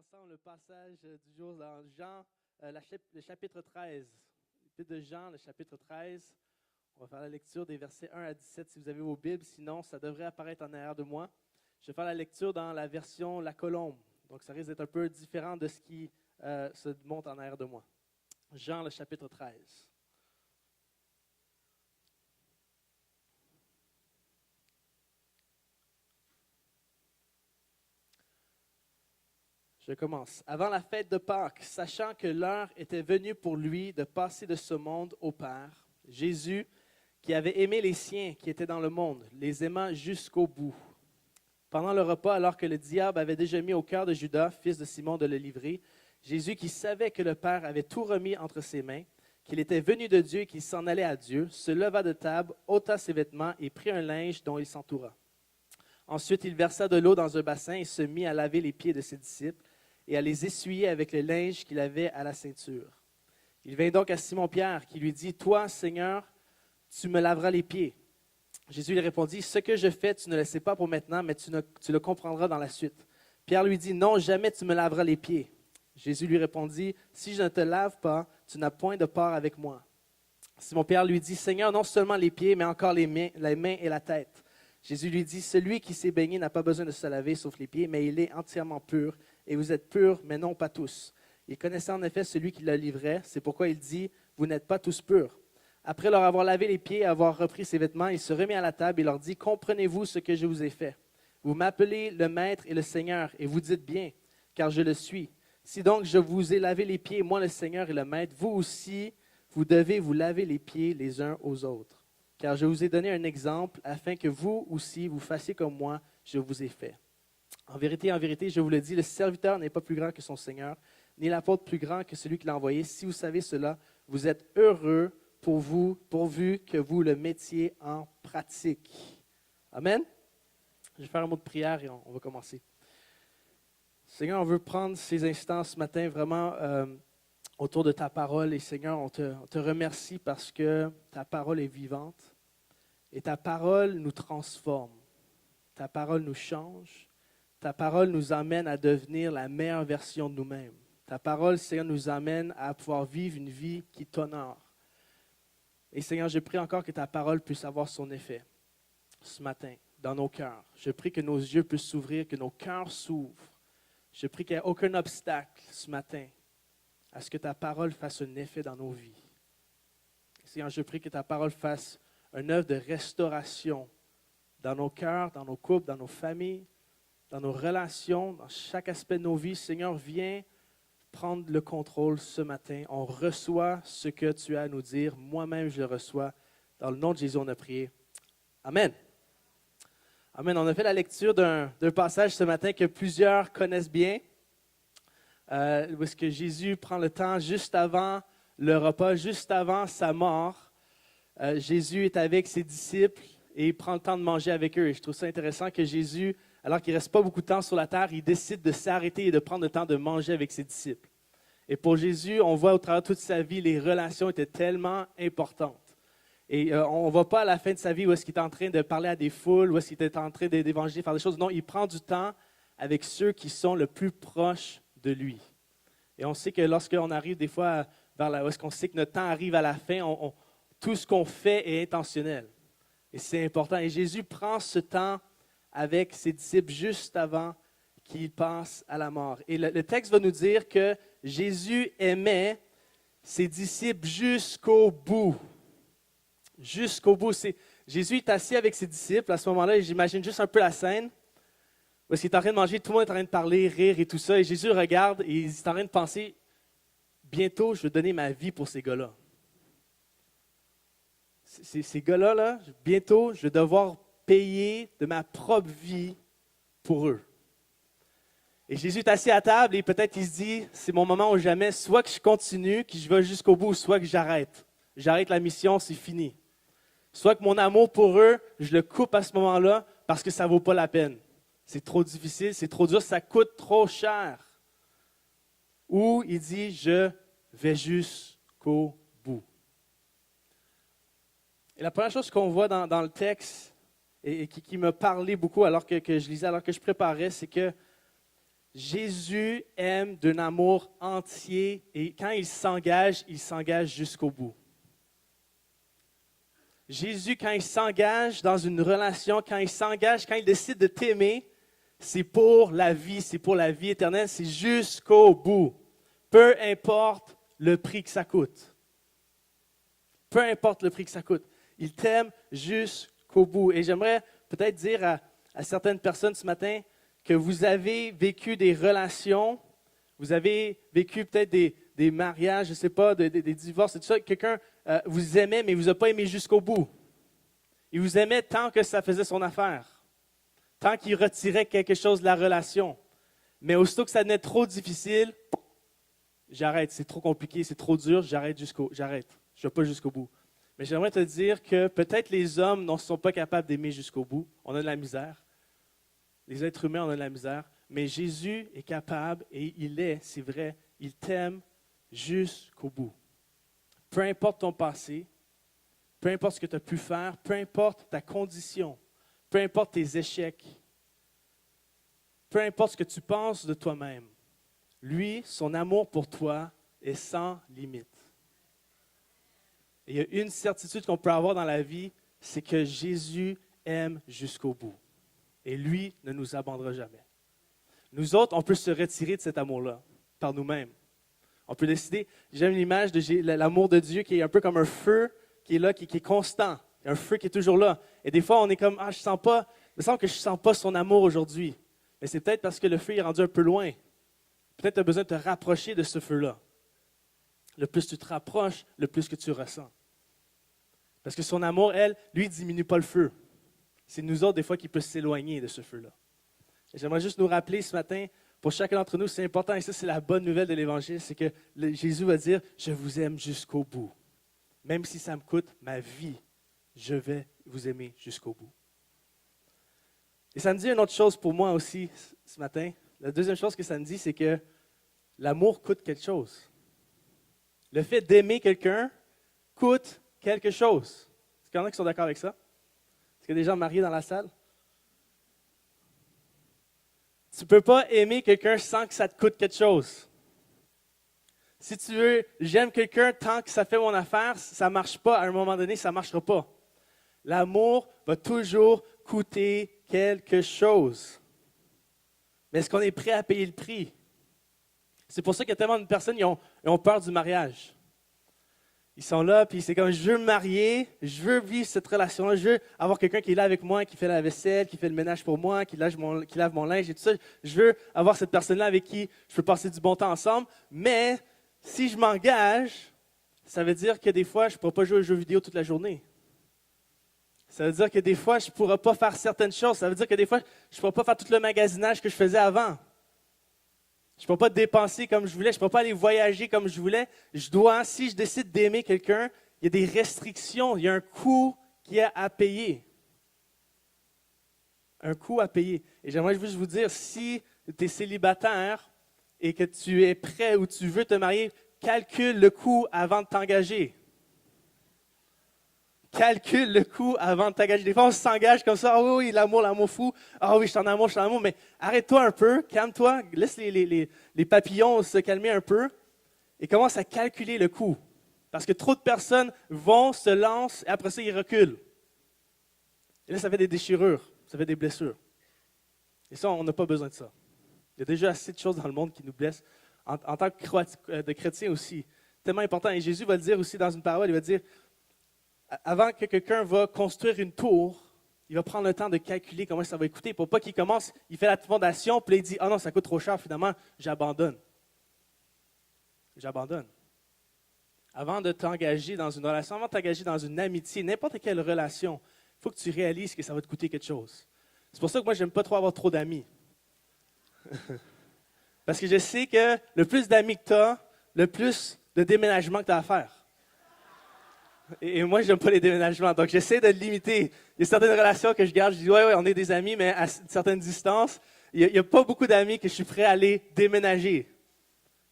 ensemble le passage du jour dans Jean, le chapitre 13. L'épître de Jean, le chapitre 13. On va faire la lecture des versets 1 à 17 si vous avez vos Bibles. Sinon, ça devrait apparaître en arrière de moi. Je vais faire la lecture dans la version La Colombe. Donc, ça risque d'être un peu différent de ce qui se montre en arrière de moi. Jean, le chapitre 13. Je commence. Avant la fête de Pâques, sachant que l'heure était venue pour lui de passer de ce monde au Père, Jésus, qui avait aimé les siens qui étaient dans le monde, les aima jusqu'au bout. Pendant le repas, alors que le diable avait déjà mis au cœur de Judas, fils de Simon, de le livrer, Jésus, qui savait que le Père avait tout remis entre ses mains, qu'il était venu de Dieu et qu'il s'en allait à Dieu, se leva de table, ôta ses vêtements et prit un linge dont il s'entoura. Ensuite, il versa de l'eau dans un bassin et se mit à laver les pieds de ses disciples et à les essuyer avec le linge qu'il avait à la ceinture. Il vint donc à Simon-Pierre qui lui dit, « Toi, Seigneur, tu me laveras les pieds. » Jésus lui répondit, « Ce que je fais, tu ne le sais pas pour maintenant, mais tu le comprendras dans la suite. » Pierre lui dit, « Non, jamais tu me laveras les pieds. » Jésus lui répondit, « Si je ne te lave pas, tu n'as point de part avec moi. » Simon-Pierre lui dit, « Seigneur, non seulement les pieds, mais encore les mains et la tête. » Jésus lui dit, « Celui qui s'est baigné n'a pas besoin de se laver, sauf les pieds, mais il est entièrement pur. Et vous êtes purs, mais non pas tous. » Il connaissait en effet celui qui le livrait. C'est pourquoi il dit, « Vous n'êtes pas tous purs. » Après leur avoir lavé les pieds et avoir repris ses vêtements, il se remit à la table et leur dit, « Comprenez-vous ce que je vous ai fait? Vous m'appelez le Maître et le Seigneur, et vous dites bien, car je le suis. Si donc je vous ai lavé les pieds, moi le Seigneur et le Maître, vous aussi, vous devez vous laver les pieds les uns aux autres. Car je vous ai donné un exemple, afin que vous aussi vous fassiez comme moi, je vous ai fait. En vérité, je vous le dis, le serviteur n'est pas plus grand que son Seigneur, ni l'apôtre plus grand que celui qui l'a envoyé. Si vous savez cela, vous êtes heureux pourvu que vous le mettiez en pratique. » Amen. Je vais faire un mot de prière et on va commencer. Seigneur, on veut prendre ces instants ce matin vraiment autour de ta parole. Et Seigneur, on te remercie parce que ta parole est vivante et ta parole nous transforme. Ta parole nous change. Ta parole nous amène à devenir la meilleure version de nous-mêmes. Ta parole, Seigneur, nous amène à pouvoir vivre une vie qui t'honore. Et Seigneur, je prie encore que ta parole puisse avoir son effet ce matin dans nos cœurs. Je prie que nos yeux puissent s'ouvrir, que nos cœurs s'ouvrent. Je prie qu'il n'y ait aucun obstacle ce matin à ce que ta parole fasse un effet dans nos vies. Seigneur, je prie que ta parole fasse une œuvre de restauration dans nos cœurs, dans nos couples, dans nos familles, dans nos relations, dans chaque aspect de nos vies. Seigneur, viens prendre le contrôle ce matin. On reçoit ce que tu as à nous dire. Moi-même, je le reçois. Dans le nom de Jésus, on a prié. Amen. Amen. On a fait la lecture d'un passage ce matin que plusieurs connaissent bien, où est-ce que Jésus prend le temps juste avant le repas, juste avant sa mort. Jésus est avec ses disciples et il prend le temps de manger avec eux. Et je trouve ça intéressant que Jésus, alors qu'il ne reste pas beaucoup de temps sur la terre, il décide de s'arrêter et de prendre le temps de manger avec ses disciples. Et pour Jésus, on voit au travers de toute sa vie, les relations étaient tellement importantes. Et on ne voit pas à la fin de sa vie où est-ce qu'il est en train de parler à des foules, où est-ce qu'il est en train d'évangéliser, faire des choses. Non, il prend du temps avec ceux qui sont le plus proches de lui. Et on sait que lorsqu'on arrive des fois vers là où est-ce qu'on sait que notre temps arrive à la fin, tout ce qu'on fait est intentionnel. Et c'est important. Et Jésus prend ce temps avec ses disciples juste avant qu'il passe à la mort. Et le texte va nous dire que Jésus aimait ses disciples jusqu'au bout. Jusqu'au bout. Jésus est assis avec ses disciples à ce moment-là, et j'imagine juste un peu la scène, où il est en train de manger, tout le monde est en train de parler, rire et tout ça, et Jésus regarde et il est en train de penser, bientôt je vais donner ma vie pour ces gars-là. Ces gars-là, bientôt je vais devoir payer de ma propre vie pour eux. Et Jésus est assis à table et peut-être il se dit, c'est mon moment ou jamais, soit que je continue, que je vais jusqu'au bout, soit que j'arrête. J'arrête la mission, c'est fini. Soit que mon amour pour eux, je le coupe à ce moment-là parce que ça ne vaut pas la peine. C'est trop difficile, c'est trop dur, ça coûte trop cher. Ou il dit, je vais jusqu'au bout. Et la première chose qu'on voit dans le texte, et qui me parlait beaucoup alors que je lisais, alors que je préparais, c'est que Jésus aime d'un amour entier et quand il s'engage jusqu'au bout. Jésus, quand il s'engage dans une relation, quand il décide de t'aimer, c'est pour la vie éternelle, c'est jusqu'au bout. Peu importe le prix que ça coûte. Peu importe le prix que ça coûte. Il t'aime jusqu'au bout. Et j'aimerais peut-être dire à certaines personnes ce matin que vous avez vécu des relations, vous avez vécu peut-être des mariages, je ne sais pas, des divorces et tout ça. Quelqu'un vous aimait, mais il ne vous a pas aimé jusqu'au bout. Il vous aimait tant que ça faisait son affaire, tant qu'il retirait quelque chose de la relation. Mais aussitôt que ça devenait trop difficile, j'arrête, c'est trop compliqué, c'est trop dur, j'arrête. Je ne vais pas jusqu'au bout. Mais j'aimerais te dire que peut-être les hommes ne sont pas capables d'aimer jusqu'au bout. On a de la misère. Les êtres humains, on a de la misère. Mais Jésus est capable et c'est vrai, il t'aime jusqu'au bout. Peu importe ton passé, peu importe ce que tu as pu faire, peu importe ta condition, peu importe tes échecs, peu importe ce que tu penses de toi-même, lui, son amour pour toi est sans limite. Et il y a une certitude qu'on peut avoir dans la vie, c'est que Jésus aime jusqu'au bout. Et lui ne nous abandonnera jamais. Nous autres, on peut se retirer de cet amour-là, par nous-mêmes. On peut décider, j'aime l'image de l'amour de Dieu qui est un peu comme un feu qui est là, qui est constant. Un feu qui est toujours là. Et des fois, on est comme, il me semble que je ne sens pas son amour aujourd'hui. Mais c'est peut-être parce que le feu est rendu un peu loin. Peut-être tu as besoin de te rapprocher de ce feu-là. Le plus tu te rapproches, le plus que tu ressens. Parce que son amour, lui, ne diminue pas le feu. C'est nous autres, des fois, qui peut s'éloigner de ce feu-là. Et j'aimerais juste nous rappeler ce matin, pour chacun d'entre nous, c'est important, et ça, c'est la bonne nouvelle de l'Évangile, c'est que Jésus va dire, je vous aime jusqu'au bout. Même si ça me coûte ma vie, je vais vous aimer jusqu'au bout. Et ça me dit une autre chose pour moi aussi ce matin. La deuxième chose que ça me dit, c'est que l'amour coûte quelque chose. Le fait d'aimer quelqu'un coûte quelque chose. Est-ce qu'il y en a qui sont d'accord avec ça? Est-ce qu'il y a des gens mariés dans la salle? Tu ne peux pas aimer quelqu'un sans que ça te coûte quelque chose. Si tu veux, j'aime quelqu'un tant que ça fait mon affaire, ça ne marche pas. À un moment donné, ça ne marchera pas. L'amour va toujours coûter quelque chose. Mais est-ce qu'on est prêt à payer le prix? C'est pour ça qu'il y a tellement de personnes qui ont peur du mariage. Ils sont là, puis c'est comme, je veux me marier, je veux vivre cette relation-là, je veux avoir quelqu'un qui est là avec moi, qui fait la vaisselle, qui fait le ménage pour moi, qui lave mon linge et tout ça. Je veux avoir cette personne-là avec qui je peux passer du bon temps ensemble. Mais si je m'engage, ça veut dire que des fois, je ne pourrai pas jouer aux jeux vidéo toute la journée. Ça veut dire que des fois, je ne pourrai pas faire certaines choses. Ça veut dire que des fois, je ne pourrai pas faire tout le magasinage que je faisais avant. Je ne peux pas dépenser comme je voulais, je ne peux pas aller voyager comme je voulais. Si je décide d'aimer quelqu'un, il y a des restrictions, il y a un coût qui est à payer. Un coût à payer. Et j'aimerais juste vous dire, si tu es célibataire et que tu es prêt ou tu veux te marier, calcule le coût avant de t'engager. Calcule le coût avant de t'engager. Des fois, on s'engage comme ça. Oh oui, l'amour fou. Ah oui, je suis en amour. Mais arrête-toi un peu, calme-toi, laisse les papillons se calmer un peu et commence à calculer le coût. Parce que trop de personnes se lancent et après ça, ils reculent. Et là, ça fait des déchirures, ça fait des blessures. Et ça, on n'a pas besoin de ça. Il y a déjà assez de choses dans le monde qui nous blessent. En tant que chrétien aussi, tellement important. Et Jésus va le dire aussi dans une parole, il va dire, avant que quelqu'un va construire une tour, il va prendre le temps de calculer comment ça va coûter pour pas qu'il commence, il fait la fondation, puis il dit, ah non, ça coûte trop cher, finalement, j'abandonne. J'abandonne. Avant de t'engager dans une relation, avant de t'engager dans une amitié, n'importe quelle relation, il faut que tu réalises que ça va te coûter quelque chose. C'est pour ça que moi, je n'aime pas trop avoir trop d'amis. Parce que je sais que le plus d'amis que tu as, le plus de déménagements que tu as à faire. Et moi, je n'aime pas les déménagements, donc j'essaie de le limiter. Il y a certaines relations que je garde, je dis, ouais, on est des amis, mais à une certaine distance. Il n'y a pas beaucoup d'amis que je suis prêt à aller déménager.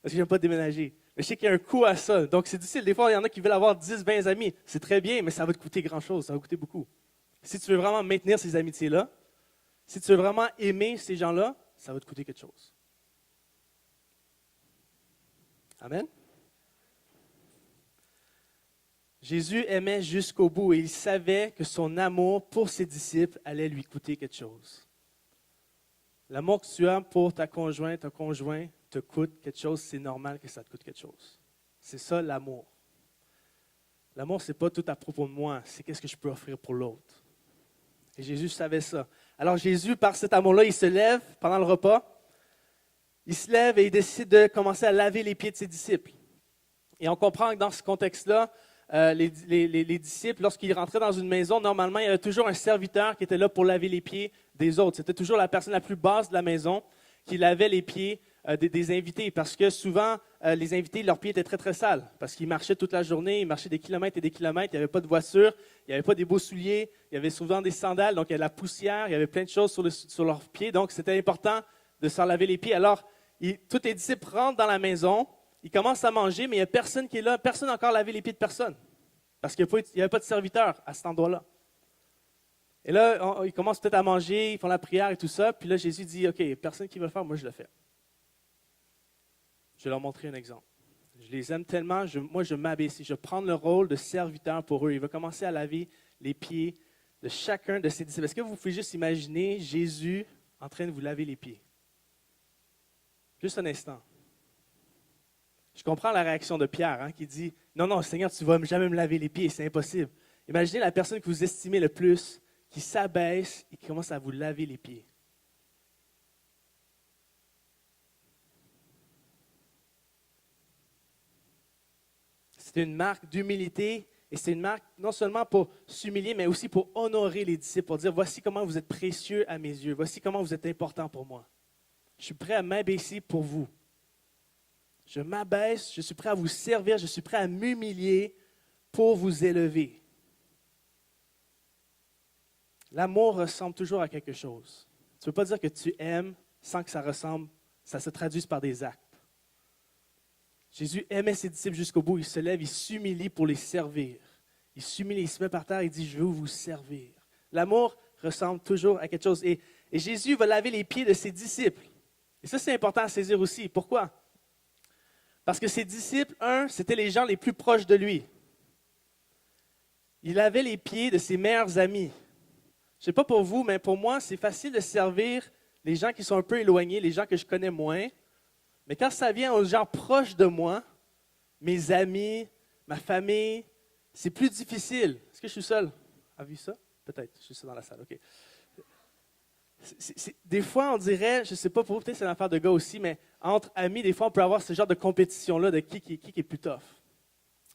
Parce que je n'aime pas déménager. Mais je sais qu'il y a un coût à ça. Donc, c'est difficile. Des fois, il y en a qui veulent avoir 10, 20 amis. C'est très bien, mais ça va te coûter grand-chose. Ça va coûter beaucoup. Si tu veux vraiment maintenir ces amitiés-là, si tu veux vraiment aimer ces gens-là, ça va te coûter quelque chose. Amen. Jésus aimait jusqu'au bout et il savait que son amour pour ses disciples allait lui coûter quelque chose. L'amour que tu as pour ta conjointe, ton conjoint, te coûte quelque chose, c'est normal que ça te coûte quelque chose. C'est ça l'amour. L'amour, ce n'est pas tout à propos de moi, c'est qu'est-ce que je peux offrir pour l'autre. Et Jésus savait ça. Alors Jésus, par cet amour-là, il se lève pendant le repas. Il se lève et il décide de commencer à laver les pieds de ses disciples. Et on comprend que dans ce contexte-là, les disciples, lorsqu'ils rentraient dans une maison, normalement, il y avait toujours un serviteur qui était là pour laver les pieds des autres. C'était toujours la personne la plus basse de la maison qui lavait les pieds des invités. Parce que souvent, les invités, leurs pieds étaient très, très sales. Parce qu'ils marchaient toute la journée, ils marchaient des kilomètres et des kilomètres. Il n'y avait pas de voiture, il n'y avait pas des beaux souliers, il y avait souvent des sandales. Donc, il y avait de la poussière, il y avait plein de choses sur leurs pieds. Donc, c'était important de s'en laver les pieds. Alors, tous les disciples rentrent dans la maison. Ils commencent à manger, mais il n'y a personne qui est là. Personne n'a encore lavé les pieds de personne. Parce qu'il n'y avait pas de serviteur à cet endroit-là. Et là, ils commencent peut-être à manger, ils font la prière et tout ça. Puis là, Jésus dit, OK, personne qui veut le faire, moi je le fais. Je vais leur montrer un exemple. Je les aime tellement, moi je m'abaisse. Je vais prendre le rôle de serviteur pour eux. Il va commencer à laver les pieds de chacun de ses disciples. Est-ce que vous pouvez juste imaginer Jésus en train de vous laver les pieds? Juste un instant. Je comprends la réaction de Pierre qui dit « Non, non, Seigneur, tu ne vas jamais me laver les pieds, c'est impossible. » Imaginez la personne que vous estimez le plus qui s'abaisse et qui commence à vous laver les pieds. C'est une marque d'humilité et c'est une marque non seulement pour s'humilier, mais aussi pour honorer les disciples, pour dire « Voici comment vous êtes précieux à mes yeux, voici comment vous êtes important pour moi. Je suis prêt à m'abaisser pour vous. » Je m'abaisse, je suis prêt à vous servir, je suis prêt à m'humilier pour vous élever. L'amour ressemble toujours à quelque chose. Tu ne peux pas dire que tu aimes sans que ça se traduise par des actes. Jésus aimait ses disciples jusqu'au bout, il se lève, il s'humilie pour les servir. Il s'humilie, il se met par terre, il dit « Je veux vous servir ». L'amour ressemble toujours à quelque chose. Et Jésus va laver les pieds de ses disciples. Et ça, c'est important à saisir aussi. Pourquoi? Parce que ses disciples, c'était les gens les plus proches de lui. Il lavait les pieds de ses meilleurs amis. Je ne sais pas pour vous, mais pour moi, c'est facile de servir les gens qui sont un peu éloignés, les gens que je connais moins. Mais quand ça vient aux gens proches de moi, mes amis, ma famille, c'est plus difficile. Est-ce que je suis seul? Avez-vous vu ça? Peut-être, je suis seul dans la salle, OK. Des fois, on dirait, je ne sais pas pour vous, peut-être c'est une affaire de gars aussi, mais entre amis, des fois, on peut avoir ce genre de compétition-là de qui est plus tough.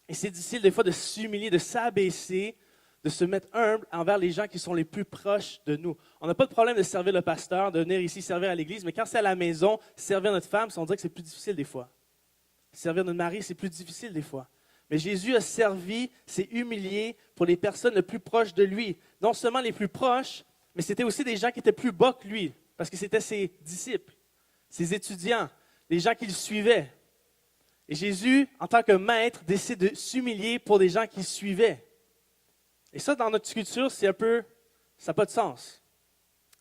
Et c'est difficile des fois de s'humilier, de s'abaisser, de se mettre humble envers les gens qui sont les plus proches de nous. On n'a pas de problème de servir le pasteur, de venir ici servir à l'église, mais quand c'est à la maison, servir notre femme, on dirait que c'est plus difficile des fois. Servir notre mari, c'est plus difficile des fois. Mais Jésus a servi, s'est humilié pour les personnes les plus proches de lui. Non seulement les plus proches, mais c'était aussi des gens qui étaient plus bas que lui, parce que c'était ses disciples, ses étudiants, les gens qui le suivaient. Et Jésus, en tant que maître, décide de s'humilier pour des gens qui le suivaient. Et ça, dans notre culture, ça n'a pas de sens.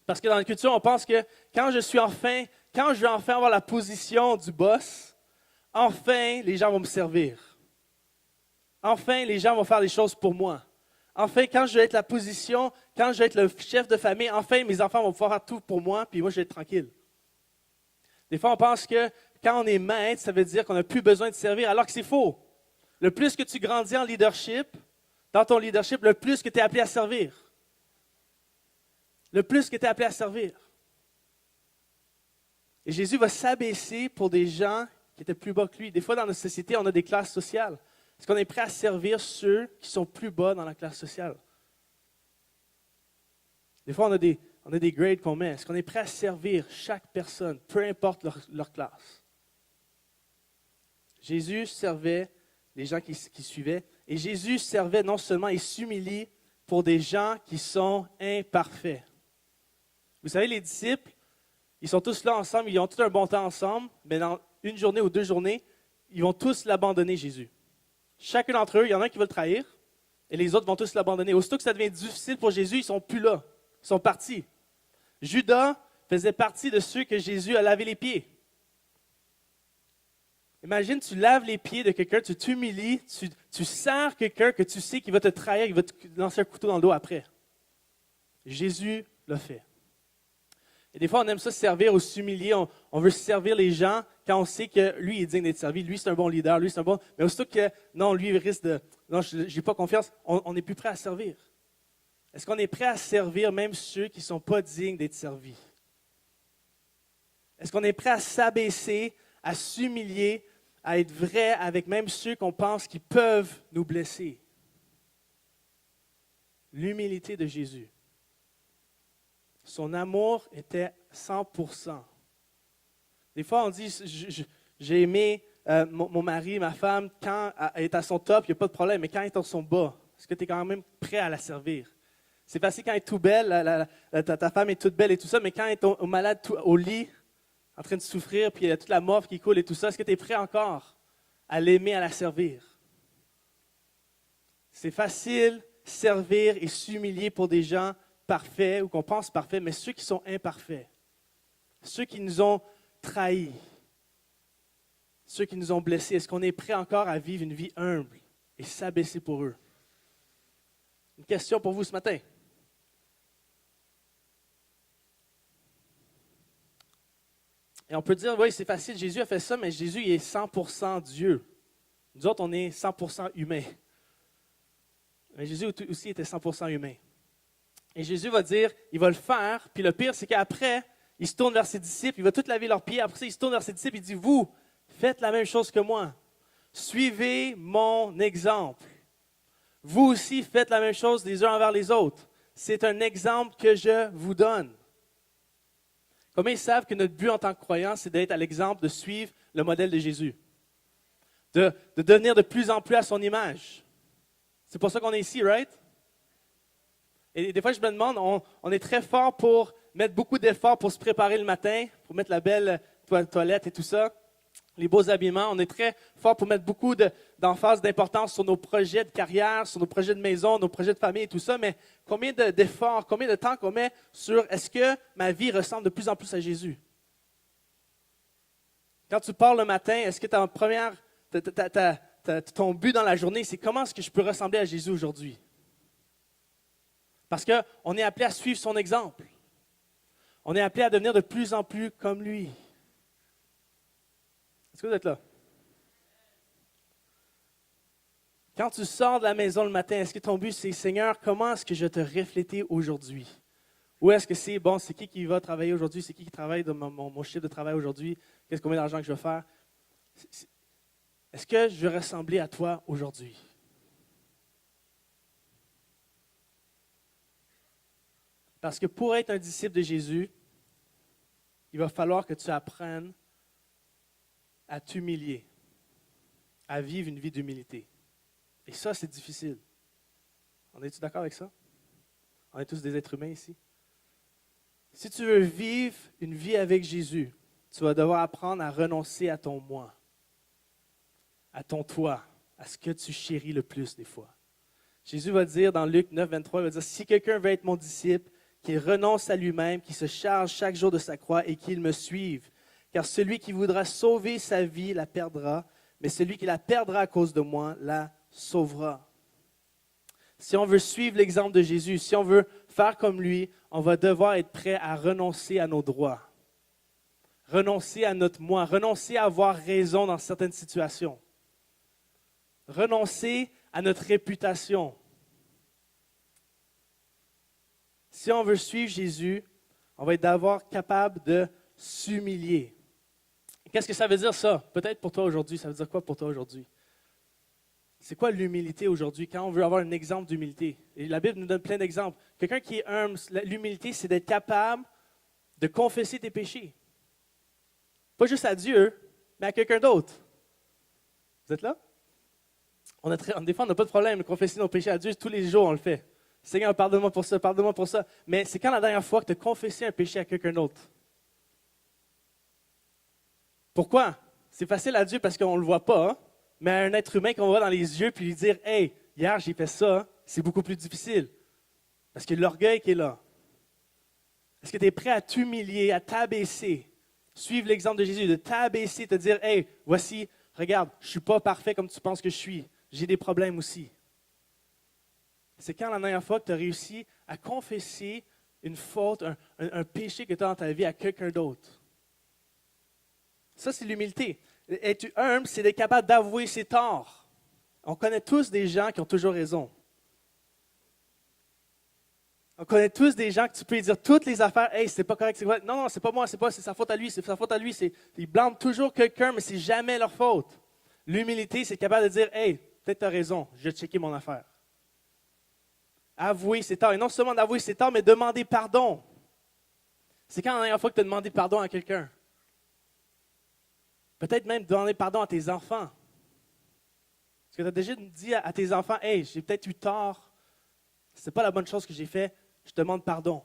Parce que dans notre culture, on pense que quand je vais enfin avoir la position du boss, enfin, les gens vont me servir. Enfin, les gens vont faire des choses pour moi. Enfin, quand je vais être la position, quand je vais être le chef de famille, enfin, mes enfants vont pouvoir faire tout pour moi, puis moi, je vais être tranquille. Des fois, on pense que quand on est maître, ça veut dire qu'on n'a plus besoin de servir, alors que c'est faux. Le plus que tu grandis en leadership, dans ton leadership, le plus que tu es appelé à servir. Le plus que tu es appelé à servir. Et Jésus va s'abaisser pour des gens qui étaient plus bas que lui. Des fois, dans notre société, on a des classes sociales. Est-ce qu'on est prêt à servir ceux qui sont plus bas dans la classe sociale? Des fois, on a des grades qu'on met. Est-ce qu'on est prêt à servir chaque personne, peu importe leur classe? Jésus servait les gens qui suivaient. Et Jésus servait non seulement, il s'humilie pour des gens qui sont imparfaits. Vous savez, les disciples, ils sont tous là ensemble, ils ont tout un bon temps ensemble, mais dans une journée ou 2 journées, ils vont tous l'abandonner, Jésus. Chacun d'entre eux, il y en a un qui va le trahir, et les autres vont tous l'abandonner. Aussitôt que ça devient difficile pour Jésus, ils ne sont plus là. Ils sont partis. Judas faisait partie de ceux que Jésus a lavé les pieds. Imagine, tu laves les pieds de quelqu'un, tu t'humilies, tu sers quelqu'un que tu sais qu'il va te trahir, qu'il va te lancer un couteau dans le dos après. Jésus l'a fait. Et des fois, on aime ça se servir ou s'humilier. On veut servir les gens quand on sait que lui est digne d'être servi. Lui, c'est un bon leader. Lui, c'est un bon. Mais aussitôt que, non, lui, il risque de. Non, je n'ai pas confiance. On n'est plus prêt à servir. Est-ce qu'on est prêt à servir même ceux qui ne sont pas dignes d'être servis? Est-ce qu'on est prêt à s'abaisser, à s'humilier, à être vrai avec même ceux qu'on pense qui peuvent nous blesser? L'humilité de Jésus. Son amour était 100%. Des fois, on dit, j'ai aimé mon mari, ma femme, quand elle est à son top, il n'y a pas de problème, mais quand elle est à son bas, est-ce que tu es quand même prêt à la servir? C'est facile quand elle est toute belle, ta femme est toute belle et tout ça, mais quand elle est au malade, au lit, en train de souffrir, puis il y a toute la morve qui coule et tout ça, est-ce que tu es prêt encore à l'aimer, à la servir? C'est facile servir et s'humilier pour des gens parfaits ou qu'on pense parfaits, mais ceux qui sont imparfaits, ceux qui nous ont trahis, ceux qui nous ont blessés, est-ce qu'on est prêt encore à vivre une vie humble et s'abaisser pour eux? Une question pour vous ce matin. Et on peut dire, oui, c'est facile, Jésus a fait ça, mais Jésus, il est 100% Dieu. Nous autres, on est 100% humains. Mais Jésus aussi était 100% humain. Et Jésus va dire, il va le faire, puis le pire, c'est qu'après, il se tourne vers ses disciples, il va tout laver leurs pieds, après ça, il se tourne vers ses disciples, il dit, vous, faites la même chose que moi. Suivez mon exemple. Vous aussi, faites la même chose les uns envers les autres. C'est un exemple que je vous donne. Combien ils savent que notre but en tant que croyants, c'est d'être à l'exemple, de suivre le modèle de Jésus, de devenir de plus en plus à son image. C'est pour ça qu'on est ici, right? Et des fois, je me demande, on est très fort pour mettre beaucoup d'efforts pour se préparer le matin, pour mettre la belle toilette et tout ça, les beaux habillements. On est très fort pour mettre beaucoup d'emphase, d'importance sur nos projets de carrière, sur nos projets de maison, nos projets de famille et tout ça. Mais combien d'efforts, combien de temps qu'on met sur est-ce que ma vie ressemble de plus en plus à Jésus? Quand tu pars le matin, est-ce que ton but dans la journée, c'est comment est-ce que je peux ressembler à Jésus aujourd'hui? Parce qu'on est appelé à suivre son exemple. On est appelé à devenir de plus en plus comme lui. Est-ce que vous êtes là? Quand tu sors de la maison le matin, est-ce que ton but c'est, Seigneur, comment est-ce que je vais te refléter aujourd'hui? Ou est-ce que c'est, bon, c'est qui va travailler aujourd'hui? C'est qui travaille dans mon chiffre de travail aujourd'hui? Combien d'argent que je vais faire? Est-ce que je vais ressembler à toi aujourd'hui? Parce que pour être un disciple de Jésus, il va falloir que tu apprennes à t'humilier, à vivre une vie d'humilité. Et ça, c'est difficile. On est-tu d'accord avec ça? On est tous des êtres humains ici. Si tu veux vivre une vie avec Jésus, tu vas devoir apprendre à renoncer à ton moi, à ton toi, à ce que tu chéris le plus des fois. Jésus va dire dans Luc 9, 23, il va dire, si quelqu'un veut être mon disciple, qu'il renonce à lui-même, qu'il se charge chaque jour de sa croix et qu'il me suive. Car celui qui voudra sauver sa vie la perdra, mais celui qui la perdra à cause de moi la sauvera. Si on veut suivre l'exemple de Jésus, si on veut faire comme lui, on va devoir être prêt à renoncer à nos droits, renoncer à notre moi, renoncer à avoir raison dans certaines situations, renoncer à notre réputation. Si on veut suivre Jésus, on va être d'abord capable de s'humilier. Qu'est-ce que ça veut dire ça? Peut-être pour toi aujourd'hui, ça veut dire quoi pour toi aujourd'hui? C'est quoi l'humilité aujourd'hui quand on veut avoir un exemple d'humilité? Et la Bible nous donne plein d'exemples. Quelqu'un qui est humble, l'humilité, c'est d'être capable de confesser tes péchés. Pas juste à Dieu, mais à quelqu'un d'autre. Vous êtes là? Des fois, on n'a pas de problème de confesser nos péchés à Dieu. Tous les jours, on le fait. Seigneur, pardonne-moi pour ça, pardonne-moi pour ça. Mais c'est quand la dernière fois que tu as confessé un péché à quelqu'un d'autre? Pourquoi? C'est facile à Dieu parce qu'on ne le voit pas, hein? Mais à un être humain qu'on voit dans les yeux puis lui dire « Hey, hier j'ai fait ça hein? », c'est beaucoup plus difficile. Parce qu'il y a l'orgueil qui est là. Est-ce que tu es prêt à t'humilier, à t'abaisser, suivre l'exemple de Jésus, de t'abaisser, te dire « Hey, voici, Regarde, je ne suis pas parfait comme tu penses que je suis. J'ai des problèmes aussi. C'est quand la dernière fois que tu as réussi à confesser une faute, un péché que tu as dans ta vie à quelqu'un d'autre. Ça, c'est l'humilité. Être humble, c'est d'être capable d'avouer ses torts. On connaît tous des gens qui ont toujours raison. On connaît tous des gens que tu peux lui dire toutes les affaires. Hey, c'est pas correct, c'est quoi? Non, non, c'est pas moi, c'est sa faute à lui, c'est sa faute à lui. Ils blâment toujours quelqu'un, mais c'est jamais leur faute. L'humilité, c'est capable de dire, hey, peut-être tu as raison, je vais checker mon affaire. Avouer ses torts. Et non seulement d'avouer ses torts, mais demander pardon. C'est quand la dernière fois que tu as demandé pardon à quelqu'un? Peut-être même demander pardon à tes enfants. Est-ce que tu as déjà dit à tes enfants, hey, j'ai peut-être eu tort, ce n'est pas la bonne chose que j'ai fait, je te demande pardon.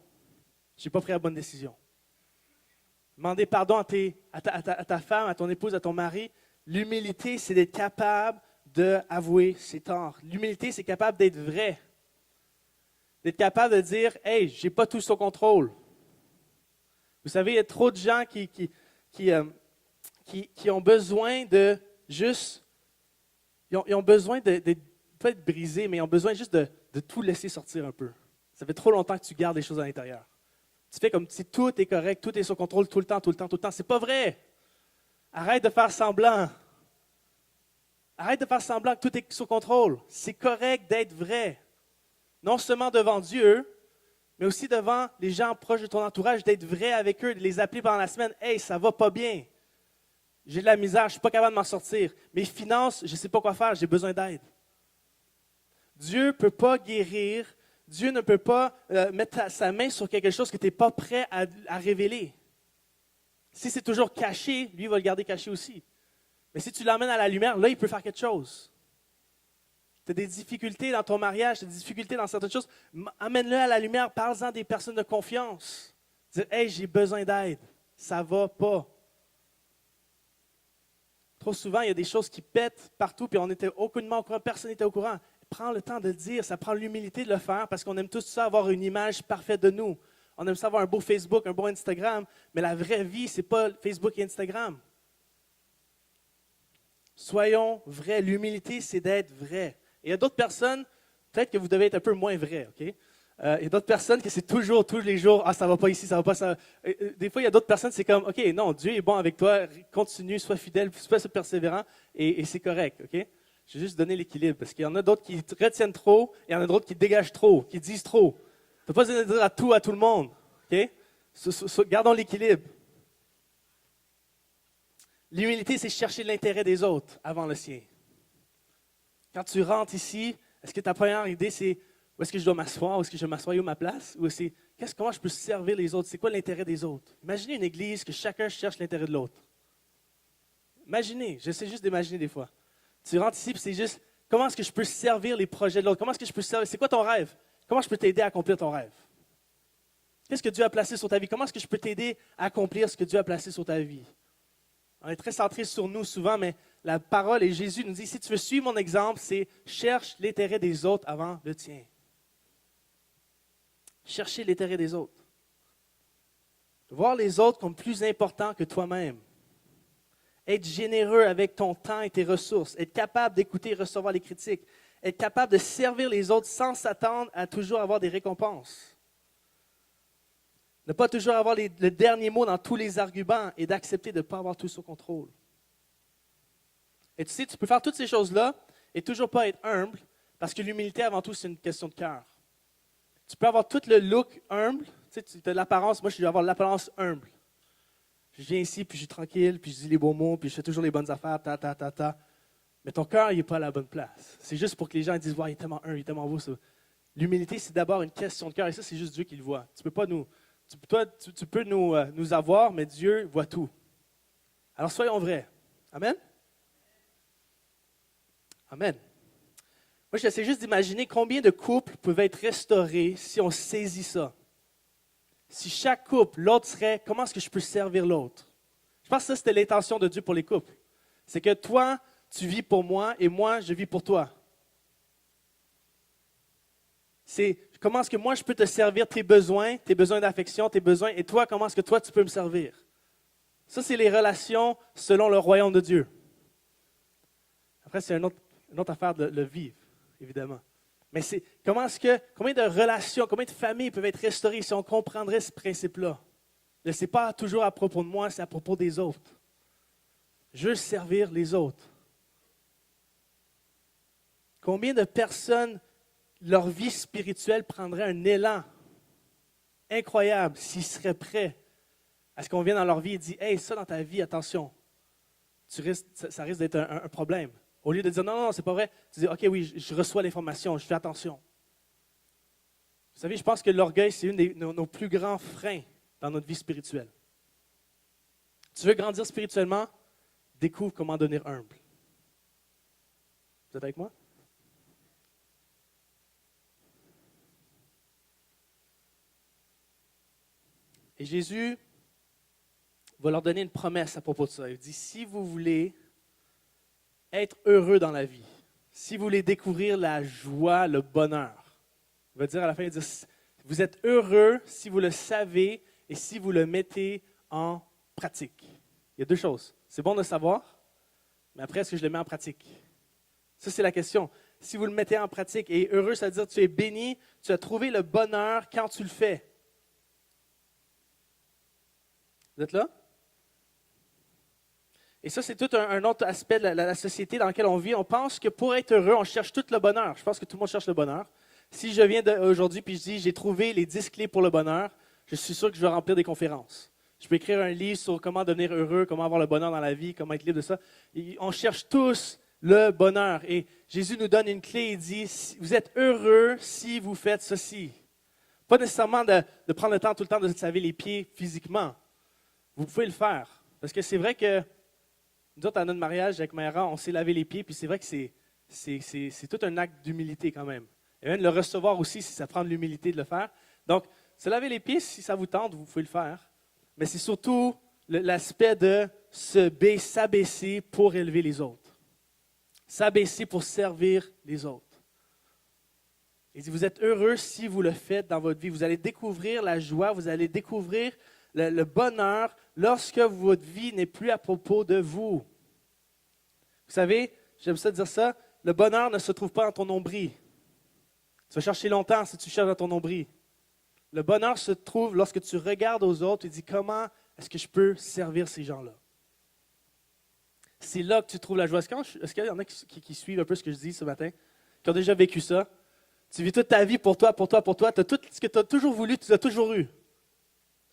Je n'ai pas pris la bonne décision. Demander pardon à ta femme, à ton épouse, à ton mari. L'humilité, c'est d'être capable d'avouer ses torts. L'humilité, c'est capable d'être vrai. D'être capable de dire, hey, je n'ai pas tout sous contrôle. Vous savez, il y a trop de gens qui ont besoin de juste, ils ont besoin de pas être brisés, mais ils ont besoin juste de tout laisser sortir un peu. Ça fait trop longtemps que tu gardes les choses à l'intérieur. Tu fais comme si tout est correct, tout est sous contrôle tout le temps, tout le temps, tout le temps. C'est pas vrai. Arrête de faire semblant. Arrête de faire semblant que tout est sous contrôle. C'est correct d'être vrai. Non seulement devant Dieu, mais aussi devant les gens proches de ton entourage, d'être vrai avec eux, de les appeler pendant la semaine. Hey, ça va pas bien. J'ai de la misère, je ne suis pas capable de m'en sortir. Mes finances, je ne sais pas quoi faire, j'ai besoin d'aide. Dieu ne peut pas guérir. Dieu ne peut pas mettre sa main sur quelque chose que tu n'es pas prêt à révéler. Si c'est toujours caché, lui va le garder caché aussi. Mais si tu l'emmènes à la lumière, là, il peut faire quelque chose. Tu as des difficultés dans ton mariage, tu as des difficultés dans certaines choses. Amène-le à la lumière, parle-en à des personnes de confiance. Dire, hey, j'ai besoin d'aide. Ça ne va pas. Trop souvent, il y a des choses qui pètent partout, puis on était aucunement au courant, personne n'était au courant. Prends le temps de le dire, ça prend l'humilité de le faire, parce qu'on aime tous ça, avoir une image parfaite de nous. On aime ça avoir un beau Facebook, un beau Instagram, mais la vraie vie, ce n'est pas Facebook et Instagram. Soyons vrais. L'humilité, c'est d'être vrai. Et il y a d'autres personnes, peut-être que vous devez être un peu moins vrai, OK? Il y a d'autres personnes que c'est toujours, tous les jours, ça ne va pas ici, ça ne va pas ça. Des fois, il y a d'autres personnes, c'est comme, OK, non, Dieu est bon avec toi, continue, sois fidèle, sois persévérant, et c'est correct, OK? Je vais juste donner l'équilibre, parce qu'il y en a d'autres qui retiennent trop, et il y en a d'autres qui dégagent trop, qui disent trop. Tu ne peux pas dire à tout le monde, OK? Gardons l'équilibre. L'humilité, c'est chercher l'intérêt des autres avant le sien. Quand tu rentres ici, est-ce que ta première idée, c'est où est-ce que je dois m'asseoir, où est-ce que je vais m'asseoir où ma place, ou c'est comment je peux servir les autres, c'est quoi l'intérêt des autres? Imaginez une église que chacun cherche l'intérêt de l'autre. Imaginez, j'essaie juste d'imaginer des fois. Tu rentres ici, puis c'est juste, comment est-ce que je peux servir les projets de l'autre? Comment est-ce que je peux servir? C'est quoi ton rêve? Comment je peux t'aider à accomplir ton rêve? Qu'est-ce que Dieu a placé sur ta vie? Comment est-ce que je peux t'aider à accomplir ce que Dieu a placé sur ta vie? On est très centré sur nous souvent, mais la parole et Jésus nous dit, si tu veux suivre mon exemple, c'est cherche l'intérêt des autres avant le tien. Chercher l'intérêt des autres. Voir les autres comme plus importants que toi-même. Être généreux avec ton temps et tes ressources. Être capable d'écouter et recevoir les critiques. Être capable de servir les autres sans s'attendre à toujours avoir des récompenses. Ne pas toujours avoir le dernier mot dans tous les arguments et d'accepter de ne pas avoir tout sous contrôle. Et tu sais, tu peux faire toutes ces choses-là et toujours pas être humble, parce que l'humilité, avant tout, c'est une question de cœur. Tu peux avoir tout le look humble, tu as l'apparence, moi je dois avoir l'apparence humble. Je viens ici, puis je suis tranquille, puis je dis les bons mots, puis je fais toujours les bonnes affaires, Mais ton cœur, il n'est pas à la bonne place. C'est juste pour que les gens disent, wow, il est tellement humble, il est tellement beau. Ça. L'humilité, c'est d'abord une question de cœur, et ça, c'est juste Dieu qui le voit. Tu peux pas tu peux nous avoir, mais Dieu voit tout. Alors soyons vrais. Amen? Amen. Moi, j'essaie juste d'imaginer combien de couples peuvent être restaurés si on saisit ça. Si chaque couple, l'autre serait, comment est-ce que je peux servir l'autre? Je pense que ça, c'était l'intention de Dieu pour les couples. C'est que toi, tu vis pour moi et moi, je vis pour toi. C'est comment est-ce que moi, je peux te servir tes besoins d'affection, tes besoins, et toi, comment est-ce que toi, tu peux me servir? Ça, c'est les relations selon le royaume de Dieu. Après, c'est une autre affaire de le vivre, évidemment. Mais c'est combien de relations, combien de familles peuvent être restaurées si on comprendrait ce principe-là? Ce n'est pas toujours à propos de moi, c'est à propos des autres. Je veux servir les autres. Combien de personnes, leur vie spirituelle prendrait un élan incroyable s'ils seraient prêts à ce qu'on vienne dans leur vie et dit « Hey, ça dans ta vie, attention, ça risque d'être un problème. » Au lieu de dire « Non, non, c'est pas vrai », tu dis « OK, oui, je reçois l'information, je fais attention. » Vous savez, je pense que l'orgueil, c'est nos plus grands freins dans notre vie spirituelle. Tu veux grandir spirituellement? Découvre comment devenir humble. Vous êtes avec moi? Et Jésus va leur donner une promesse à propos de ça. Il dit, si vous voulez être heureux dans la vie, si vous voulez découvrir la joie, le bonheur, il va dire à la fin, il dit, vous êtes heureux si vous le savez et si vous le mettez en pratique. Il y a deux choses. C'est bon de savoir, mais après, est-ce que je le mets en pratique? Ça, c'est la question. Si vous le mettez en pratique, et heureux, ça veut dire que tu es béni, tu as trouvé le bonheur quand tu le fais. Vous êtes là? Et ça, c'est tout un autre aspect de la société dans laquelle on vit. On pense que pour être heureux, on cherche tout le bonheur. Je pense que tout le monde cherche le bonheur. Si je viens aujourd'hui et je dis, j'ai trouvé les 10 clés pour le bonheur, je suis sûr que je vais remplir des conférences. Je peux écrire un livre sur comment devenir heureux, comment avoir le bonheur dans la vie, comment être libre de ça. Et on cherche tous le bonheur. Et Jésus nous donne une clé. Il dit, vous êtes heureux si vous faites ceci. Pas nécessairement de prendre le temps tout le temps de se laver les pieds physiquement. Vous pouvez le faire. Parce que c'est vrai que nous autres, à notre mariage avec Mayra, on s'est lavé les pieds, puis c'est vrai que c'est tout un acte d'humilité quand même. Et même le recevoir aussi, si ça prend de l'humilité de le faire. Donc, se laver les pieds, si ça vous tente, vous pouvez le faire. Mais c'est surtout l'aspect de s'abaisser pour élever les autres. S'abaisser pour servir les autres. Il dit, vous êtes heureux si vous le faites dans votre vie. Vous allez découvrir la joie, vous allez découvrir le bonheur lorsque votre vie n'est plus à propos de vous. Vous savez, j'aime ça dire ça, le bonheur ne se trouve pas dans ton nombril. Tu vas chercher longtemps si tu cherches dans ton nombril. Le bonheur se trouve lorsque tu regardes aux autres et dis comment est-ce que je peux servir ces gens-là. C'est là que tu trouves la joie. Est-ce qu'il y en a qui suivent un peu ce que je dis ce matin, qui ont déjà vécu ça? Tu vis toute ta vie pour toi, pour toi, pour toi. Tu as tout ce que tu as toujours voulu, tu as toujours eu.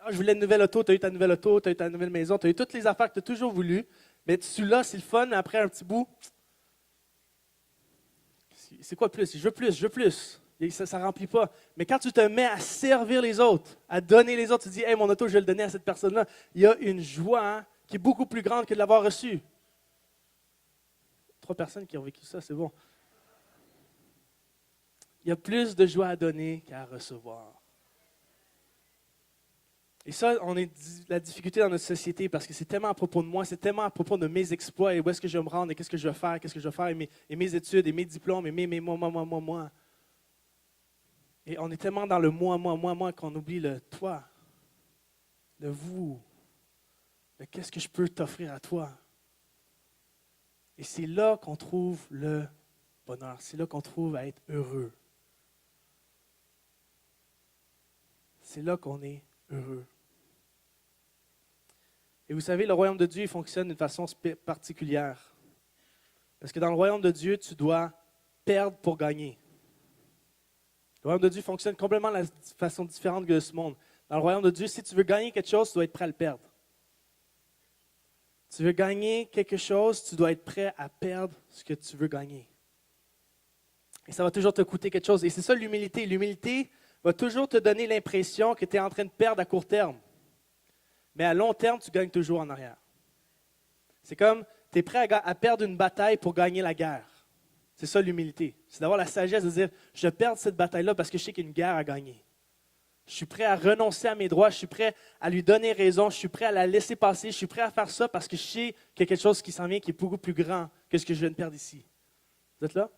Ah, je voulais une nouvelle auto, tu as eu ta nouvelle auto, tu as eu ta nouvelle maison, tu as eu toutes les affaires que tu as toujours voulu. Mais celui-là, c'est le fun, mais après un petit bout, c'est quoi plus? Je veux plus, je veux plus. Et ça ne remplit pas. Mais quand tu te mets à servir les autres, à donner les autres, tu dis, hey, mon auto, je vais le donner à cette personne-là, il y a une joie qui est beaucoup plus grande que de l'avoir reçu. 3 personnes qui ont vécu ça, c'est bon. Il y a plus de joie à donner qu'à recevoir. Et ça, on a la difficulté dans notre société parce que c'est tellement à propos de moi, c'est tellement à propos de mes exploits et où est-ce que je vais me rendre et qu'est-ce que je vais faire, et mes études et mes diplômes et moi. Et on est tellement dans le moi qu'on oublie le toi, le vous, le qu'est-ce que je peux t'offrir à toi. Et c'est là qu'on trouve le bonheur, c'est là qu'on trouve à être heureux. C'est là qu'on est heureux. Et vous savez, le royaume de Dieu il fonctionne d'une façon particulière. Parce que dans le royaume de Dieu, tu dois perdre pour gagner. Le royaume de Dieu fonctionne complètement de façon différente que ce monde. Dans le royaume de Dieu, si tu veux gagner quelque chose, tu dois être prêt à le perdre. Tu veux gagner quelque chose, tu dois être prêt à perdre ce que tu veux gagner. Et ça va toujours te coûter quelque chose. Et c'est ça l'humilité. L'humilité va toujours te donner l'impression que tu es en train de perdre à court terme. Mais à long terme, tu gagnes toujours en arrière. C'est comme, tu es prêt à perdre une bataille pour gagner la guerre. C'est ça l'humilité. C'est d'avoir la sagesse de dire, je perds cette bataille-là parce que je sais qu'il y a une guerre à gagner. Je suis prêt à renoncer à mes droits, je suis prêt à lui donner raison, je suis prêt à la laisser passer, je suis prêt à faire ça parce que je sais qu'il y a quelque chose qui s'en vient qui est beaucoup plus grand que ce que je viens de perdre ici. Vous êtes là?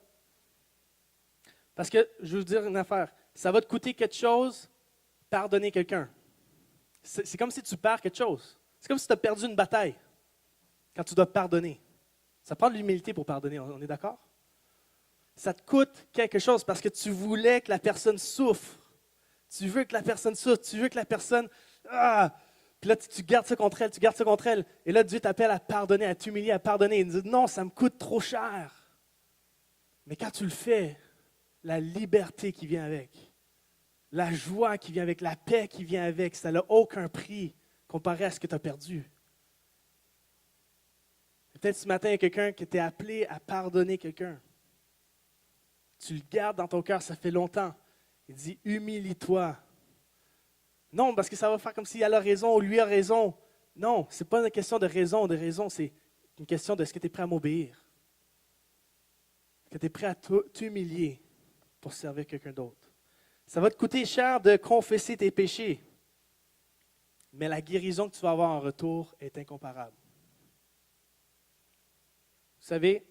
Parce que, je vais vous dire une affaire, ça va te coûter quelque chose, pardonner quelqu'un. C'est comme si tu perds quelque chose. C'est comme si tu as perdu une bataille quand tu dois pardonner. Ça prend de l'humilité pour pardonner, on est d'accord? Ça te coûte quelque chose parce que tu voulais que la personne souffre. Tu veux que la personne souffre, tu veux que la personne... Ah! Puis là, tu gardes ça contre elle, tu gardes ça contre elle. Et là, Dieu t'appelle à pardonner, à t'humilier, à pardonner. Il dit, non, ça me coûte trop cher. Mais quand tu le fais, la liberté qui vient avec, la joie qui vient avec, la paix qui vient avec, ça n'a aucun prix comparé à ce que tu as perdu. Peut-être ce matin, il y a quelqu'un qui était appelé à pardonner quelqu'un. Tu le gardes dans ton cœur, ça fait longtemps. Il dit, humilie-toi. Non, parce que ça va faire comme si elle a raison ou lui a raison. Non, ce n'est pas une question de raison ou de raison, c'est une question de est-ce que tu es prêt à m'obéir. Est-ce que tu es prêt à t'humilier pour servir quelqu'un d'autre. Ça va te coûter cher de confesser tes péchés, mais la guérison que tu vas avoir en retour est incomparable. Vous savez,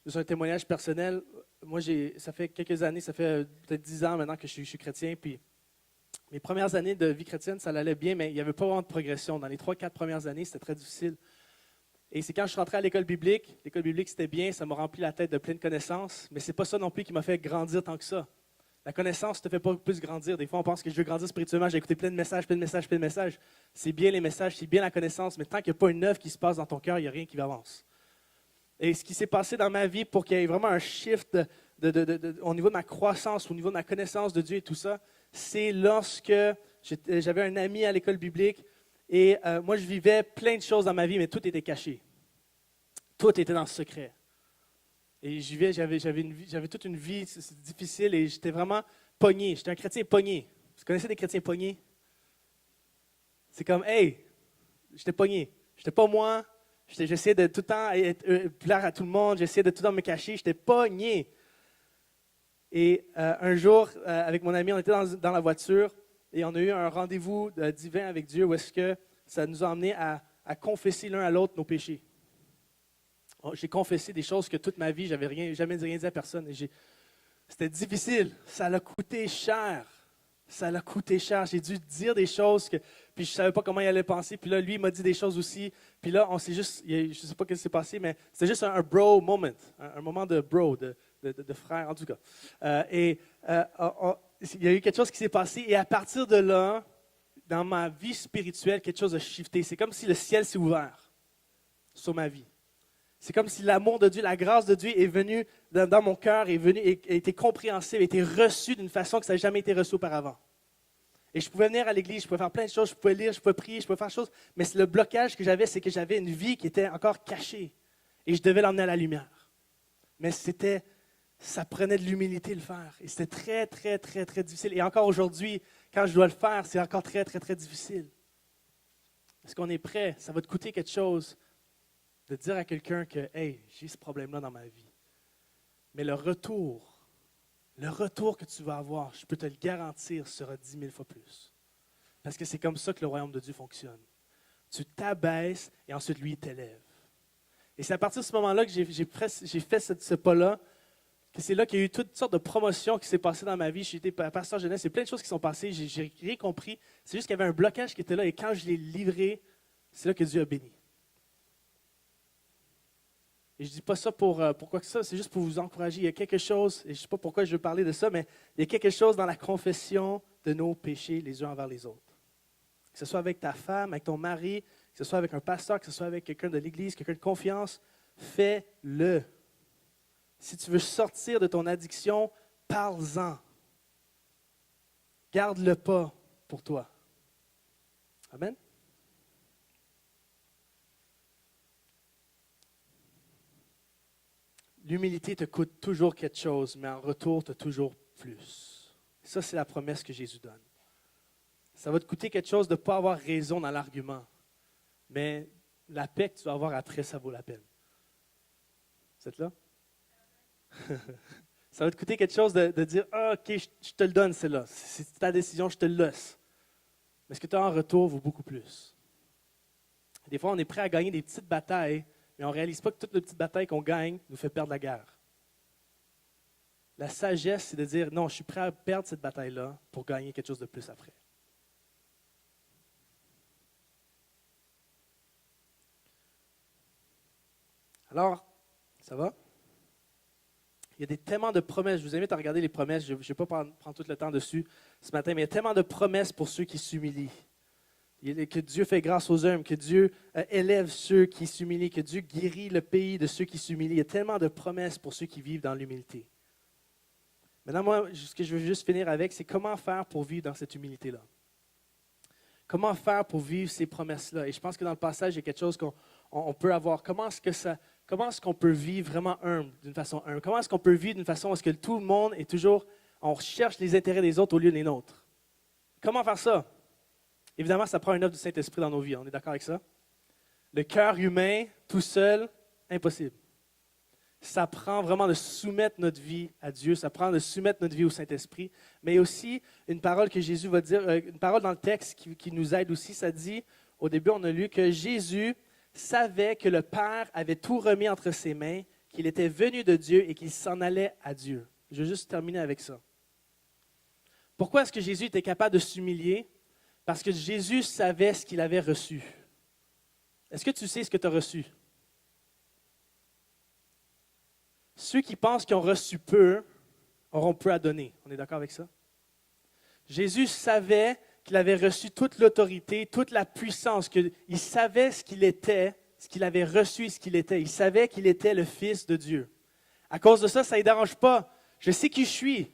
c'est un témoignage personnel. Moi, ça fait quelques années, ça fait peut-être 10 ans maintenant que je suis chrétien, puis mes premières années de vie chrétienne, ça allait bien, mais il n'y avait pas vraiment de progression. Dans les 3-4 premières années, c'était très difficile. Et c'est quand je suis rentré à l'école biblique c'était bien, ça m'a rempli la tête de plein de connaissances, mais ce n'est pas ça non plus qui m'a fait grandir tant que ça. La connaissance ne te fait pas plus grandir. Des fois, on pense que je veux grandir spirituellement, j'ai écouté plein de messages, plein de messages, plein de messages. C'est bien les messages, c'est bien la connaissance, mais tant qu'il n'y a pas une œuvre qui se passe dans ton cœur, il n'y a rien qui avance. Et ce qui s'est passé dans ma vie pour qu'il y ait vraiment un shift au niveau de ma croissance, au niveau de ma connaissance de Dieu et tout ça, c'est lorsque j'avais un ami à l'école biblique et moi, je vivais plein de choses dans ma vie, mais tout était caché. Tout était dans le secret. Et j'avais toute une vie difficile et j'étais vraiment pogné. J'étais un chrétien pogné. Vous connaissez des chrétiens pognés? C'est comme, hey, j'étais pogné. J'étais pas moi. J'essayais de tout le temps plaire à tout le monde. J'essayais de tout le temps me cacher. J'étais pogné. Et un jour, avec mon ami, on était dans la voiture et on a eu un rendez-vous divin avec Dieu où est-ce que ça nous a amené à confesser l'un à l'autre nos péchés. J'ai confessé des choses que toute ma vie, j'avais jamais rien dit à personne. Et c'était difficile. Ça l'a coûté cher. Ça l'a coûté cher. J'ai dû dire des choses puis je ne savais pas comment il allait penser. Puis là, lui, il m'a dit des choses aussi. Puis là, on s'est juste, je ne sais pas ce qui s'est passé, mais c'était juste un bro moment, un moment de bro, de frère en tout cas. Il y a eu quelque chose qui s'est passé. Et à partir de là, dans ma vie spirituelle, quelque chose a shifté. C'est comme si le ciel s'est ouvert sur ma vie. C'est comme si l'amour de Dieu, la grâce de Dieu est venue dans mon cœur, est venue, a été compréhensible, a été reçue d'une façon que ça n'a jamais été reçu auparavant. Et je pouvais venir à l'église, je pouvais faire plein de choses, je pouvais lire, je pouvais prier, je pouvais faire des choses, mais le blocage que j'avais, c'est que j'avais une vie qui était encore cachée et je devais l'emmener à la lumière. Mais ça prenait de l'humilité de le faire et c'était très, très, très, très difficile. Et encore aujourd'hui, quand je dois le faire, c'est encore très, très, très difficile. Est-ce qu'on est prêt? Ça va te coûter quelque chose de dire à quelqu'un que, hey, j'ai ce problème-là dans ma vie. Mais le retour que tu vas avoir, je peux te le garantir, sera 10 000 fois plus. Parce que c'est comme ça que le royaume de Dieu fonctionne. Tu t'abaisses et ensuite lui t'élève. Et c'est à partir de ce moment-là que j'ai fait ce pas-là, que c'est là qu'il y a eu toutes sortes de promotions qui s'est passées dans ma vie. J'ai été pasteur jeunesse, il y a plein de choses qui sont passées, j'ai rien compris. C'est juste qu'il y avait un blocage qui était là et quand je l'ai livré, c'est là que Dieu a béni. Et je ne dis pas ça pour quoi que ça, c'est juste pour vous encourager. Il y a quelque chose, et je ne sais pas pourquoi je veux parler de ça, mais il y a quelque chose dans la confession de nos péchés les uns envers les autres. Que ce soit avec ta femme, avec ton mari, que ce soit avec un pasteur, que ce soit avec quelqu'un de l'Église, quelqu'un de confiance, fais-le. Si tu veux sortir de ton addiction, parle-en. Garde-le pas pour toi. Amen? L'humilité te coûte toujours quelque chose, mais en retour, tu as toujours plus. Ça, c'est la promesse que Jésus donne. Ça va te coûter quelque chose de ne pas avoir raison dans l'argument, mais la paix que tu vas avoir après, ça vaut la peine. Vous êtes là? Ça va te coûter quelque chose de dire, ah, OK, je te le donne, c'est là. C'est ta décision, je te le laisse. Mais ce que tu as en retour vaut beaucoup plus. Des fois, on est prêt à gagner des petites batailles, mais on ne réalise pas que toutes les petites batailles qu'on gagne nous fait perdre la guerre. La sagesse, c'est de dire, non, je suis prêt à perdre cette bataille-là pour gagner quelque chose de plus après. Alors, Ça va? Il y a tellement de promesses. Je vous invite à regarder les promesses. Je ne vais pas prendre tout le temps dessus ce matin, mais il y a tellement de promesses pour ceux qui s'humilient. Que Dieu fait grâce aux humbles, que Dieu élève ceux qui s'humilient, que Dieu guérit le pays de ceux qui s'humilient. Il y a tellement de promesses pour ceux qui vivent dans l'humilité. Maintenant, moi, ce que je veux juste finir avec, c'est comment faire pour vivre dans cette humilité-là. Comment faire pour vivre ces promesses-là? Et je pense que dans le passage, il y a quelque chose qu'on peut avoir. Comment est-ce qu'on peut vivre vraiment humble, d'une façon humble? Comment est-ce qu'on peut vivre d'une façon à ce que tout le monde est toujours, on recherche les intérêts des autres au lieu des nôtres? Comment faire ça? Évidemment, ça prend une œuvre du Saint-Esprit dans nos vies. On est d'accord avec ça? Le cœur humain, tout seul, impossible. Ça prend vraiment de soumettre notre vie à Dieu, ça prend de soumettre notre vie au Saint-Esprit, mais aussi une parole que Jésus va dire, une parole dans le texte qui nous aide aussi, ça dit, au début on a lu que Jésus savait que le Père avait tout remis entre ses mains, qu'il était venu de Dieu et qu'il s'en allait à Dieu. Je vais juste terminer avec ça. Pourquoi est-ce que Jésus était capable de s'humilier? Parce que Jésus savait ce qu'il avait reçu. Est-ce que tu sais ce que tu as reçu? Ceux qui pensent qu'ils ont reçu peu auront peu à donner. On est d'accord avec ça? Jésus savait qu'il avait reçu toute l'autorité, toute la puissance, qu'il savait ce qu'il était, ce qu'il avait reçu et ce qu'il était. Il savait qu'il était le Fils de Dieu. À cause de ça, ça ne les dérange pas. Je sais qui je suis.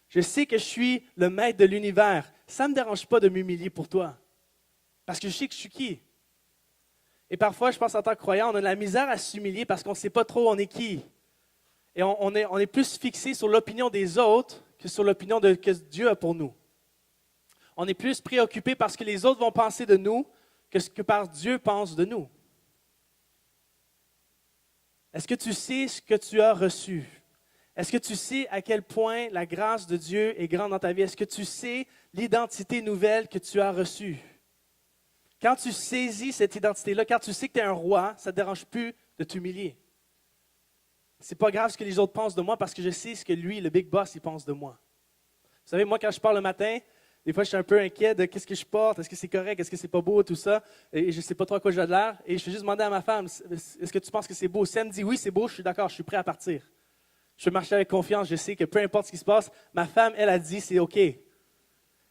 Je sais que je suis le maître de l'univers. Ça ne me dérange pas de m'humilier pour toi. Parce que je sais que je suis qui. Et parfois, je pense en tant que croyant, on a de la misère à s'humilier parce qu'on ne sait pas trop on est qui. Et on est plus fixé sur l'opinion des autres que sur l'opinion que Dieu a pour nous. On est plus préoccupé par ce que les autres vont penser de nous que ce que Dieu pense de nous. Est-ce que tu sais ce que tu as reçu? Est-ce que tu sais à quel point la grâce de Dieu est grande dans ta vie? Est-ce que tu sais l'identité nouvelle que tu as reçue? Quand tu saisis cette identité-là, quand tu sais que tu es un roi, ça ne te dérange plus de t'humilier. C'est pas grave ce que les autres pensent de moi parce que je sais ce que lui, le big boss, il pense de moi. Vous savez, moi, quand je pars le matin, des fois, je suis un peu inquiet de qu'est-ce que je porte, est-ce que c'est correct, est-ce que c'est pas beau, tout ça, et je ne sais pas trop à quoi j'ai de l'air. Et je fais juste demander à ma femme, est-ce que tu penses que c'est beau? Si elle me dit oui, c'est beau, je suis d'accord, je suis prêt à partir. Je peux marcher avec confiance, je sais que peu importe ce qui se passe, ma femme, elle a dit c'est OK. Et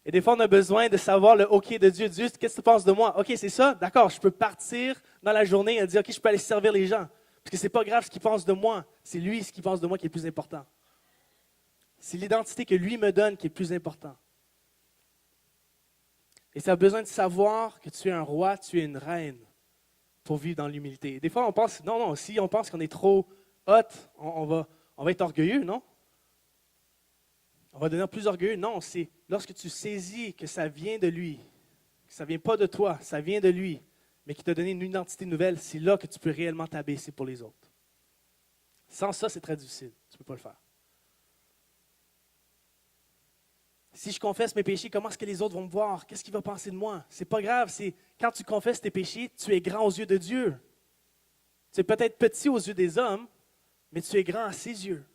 des fois, on a besoin de savoir le OK de Dieu. Dieu, qu'est-ce que tu penses de moi? OK, c'est ça? D'accord, je peux partir dans la journée et dire OK, je peux aller servir les gens. Parce que ce n'est pas grave ce qu'il pense de moi. C'est lui, ce qu'il pense de moi qui est le plus important. C'est l'identité que lui me donne qui est le plus important. Et ça a besoin de savoir que tu es un roi, tu es une reine pour vivre dans l'humilité. Des fois, on pense, non, si on pense qu'on est trop hot, on va être orgueilleux, non? On va devenir plus orgueilleux. Non, c'est lorsque tu saisis que ça vient de lui, que ça ne vient pas de toi, ça vient de lui, mais qui t'a donné une identité nouvelle, c'est là que tu peux réellement t'abaisser pour les autres. Sans ça, c'est très difficile. Tu ne peux pas le faire. Si je confesse mes péchés, comment est-ce que les autres vont me voir? Qu'est-ce qu'ils vont penser de moi? C'est pas grave. C'est quand tu confesses tes péchés, tu es grand aux yeux de Dieu. Tu es peut-être petit aux yeux des hommes, mais tu es grand à ses yeux.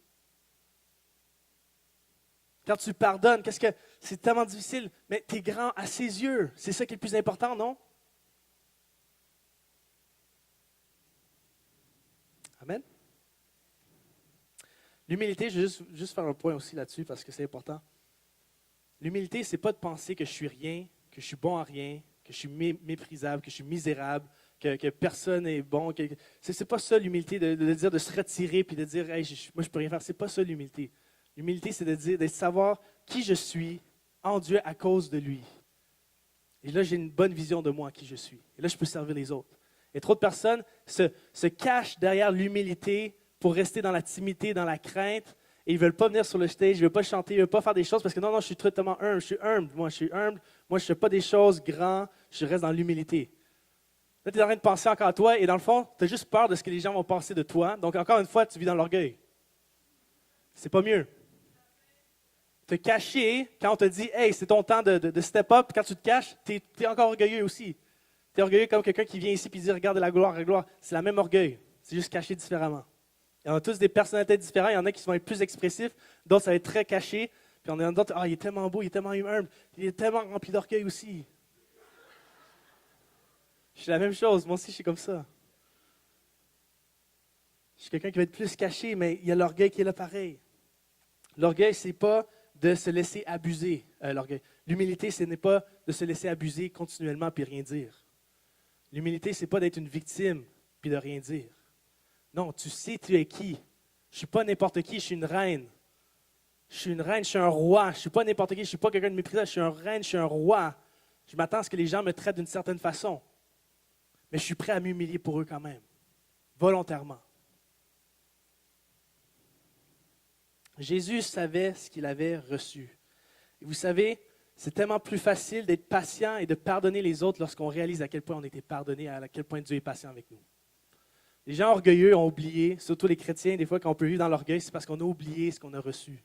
Quand tu pardonnes, c'est tellement difficile, mais tu es grand à ses yeux. C'est ça qui est le plus important, non? Amen. L'humilité, je vais juste faire un point aussi là-dessus parce que c'est important. L'humilité, ce n'est pas de penser que je suis rien, que je suis bon à rien, que je suis méprisable, que je suis misérable, que personne n'est bon. Ce n'est pas ça l'humilité, de dire de se retirer et de dire hey, moi je ne peux rien faire. Ce n'est pas ça l'humilité. L'humilité, c'est de savoir qui je suis en Dieu à cause de lui. Et là, j'ai une bonne vision de moi, qui je suis. Et là, je peux servir les autres. Et trop de personnes se cachent derrière l'humilité pour rester dans la timidité, dans la crainte. Et ils ne veulent pas venir sur le stage, ils ne veulent pas chanter, ils ne veulent pas faire des choses parce que non, je suis totalement humble. Je suis humble. Moi, je ne fais pas des choses grandes, je reste dans l'humilité. Là, tu es en train de penser encore à toi et dans le fond, tu as juste peur de ce que les gens vont penser de toi. Donc, encore une fois, tu vis dans l'orgueil. C'est pas mieux. Te cacher, quand on te dit « Hey, c'est ton temps de step up », quand tu te caches, tu es encore orgueilleux aussi. Tu es orgueilleux comme quelqu'un qui vient ici et dit « Regarde la gloire, la gloire ». C'est la même orgueil, c'est juste caché différemment. Il y en a tous des personnalités différentes, il y en a qui vont être plus expressifs, d'autres ça va être très caché, puis on a d'autres « Ah, il est tellement beau, il est tellement humble, il est tellement rempli d'orgueil aussi ». Je suis la même chose, moi aussi je suis comme ça. Je suis quelqu'un qui va être plus caché, mais il y a l'orgueil qui est là pareil. L'orgueil, ce n'est pas de se laisser abuser. L'orgueil. L'humilité, ce n'est pas de se laisser abuser continuellement puis rien dire. L'humilité, ce n'est pas d'être une victime puis de rien dire. Non, tu sais tu es qui. Je ne suis pas n'importe qui, je suis une reine. Je suis une reine, je suis un roi. Je ne suis pas n'importe qui, je ne suis pas quelqu'un de méprisable, je suis une reine, je suis un roi. Je m'attends à ce que les gens me traitent d'une certaine façon. Mais je suis prêt à m'humilier pour eux quand même, volontairement. Jésus savait ce qu'il avait reçu. Et vous savez, c'est tellement plus facile d'être patient et de pardonner les autres lorsqu'on réalise à quel point on a été pardonné, à quel point Dieu est patient avec nous. Les gens orgueilleux ont oublié, surtout les chrétiens, des fois quand on peut vivre dans l'orgueil, c'est parce qu'on a oublié ce qu'on a reçu.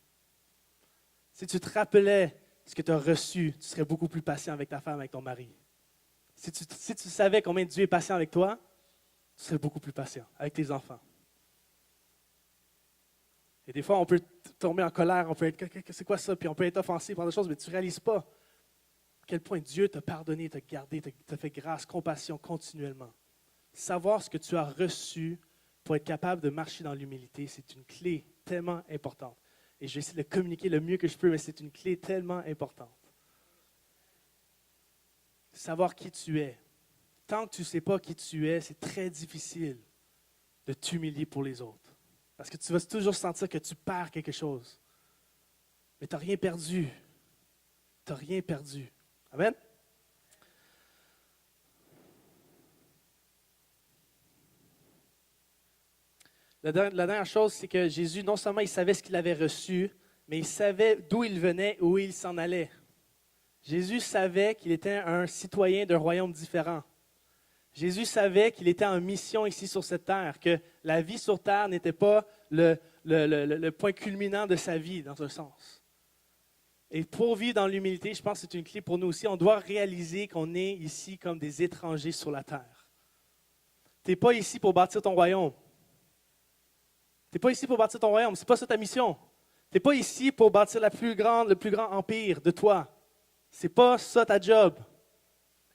Si tu te rappelais ce que tu as reçu, tu serais beaucoup plus patient avec ta femme, avec ton mari. Si tu savais combien Dieu est patient avec toi, tu serais beaucoup plus patient avec tes enfants. Et des fois, on peut tomber en colère, on peut être, c'est quoi ça? Puis on peut être offensé par des choses, mais tu ne réalises pas à quel point Dieu t'a pardonné, t'a gardé, t'a fait grâce, compassion continuellement. Savoir ce que tu as reçu pour être capable de marcher dans l'humilité, c'est une clé tellement importante. Et je vais essayer de communiquer le mieux que je peux, mais c'est une clé tellement importante. Savoir qui tu es. Tant que tu ne sais pas qui tu es, c'est très difficile de t'humilier pour les autres. Parce que tu vas toujours sentir que tu perds quelque chose. Mais tu n'as rien perdu. Tu n'as rien perdu. Amen? La dernière chose, c'est que Jésus, non seulement il savait ce qu'il avait reçu, mais il savait d'où il venait, où il s'en allait. Jésus savait qu'il était un citoyen d'un royaume différent. Jésus savait qu'il était en mission ici sur cette terre, que la vie sur terre n'était pas le point culminant de sa vie, dans un sens. Et pour vivre dans l'humilité, je pense que c'est une clé pour nous aussi. On doit réaliser qu'on est ici comme des étrangers sur la terre. Tu n'es pas ici pour bâtir ton royaume. Tu n'es pas ici pour bâtir ton royaume. Ce n'est pas ça ta mission. Tu n'es pas ici pour bâtir le plus grand empire de toi. Ce n'est pas ça ta job.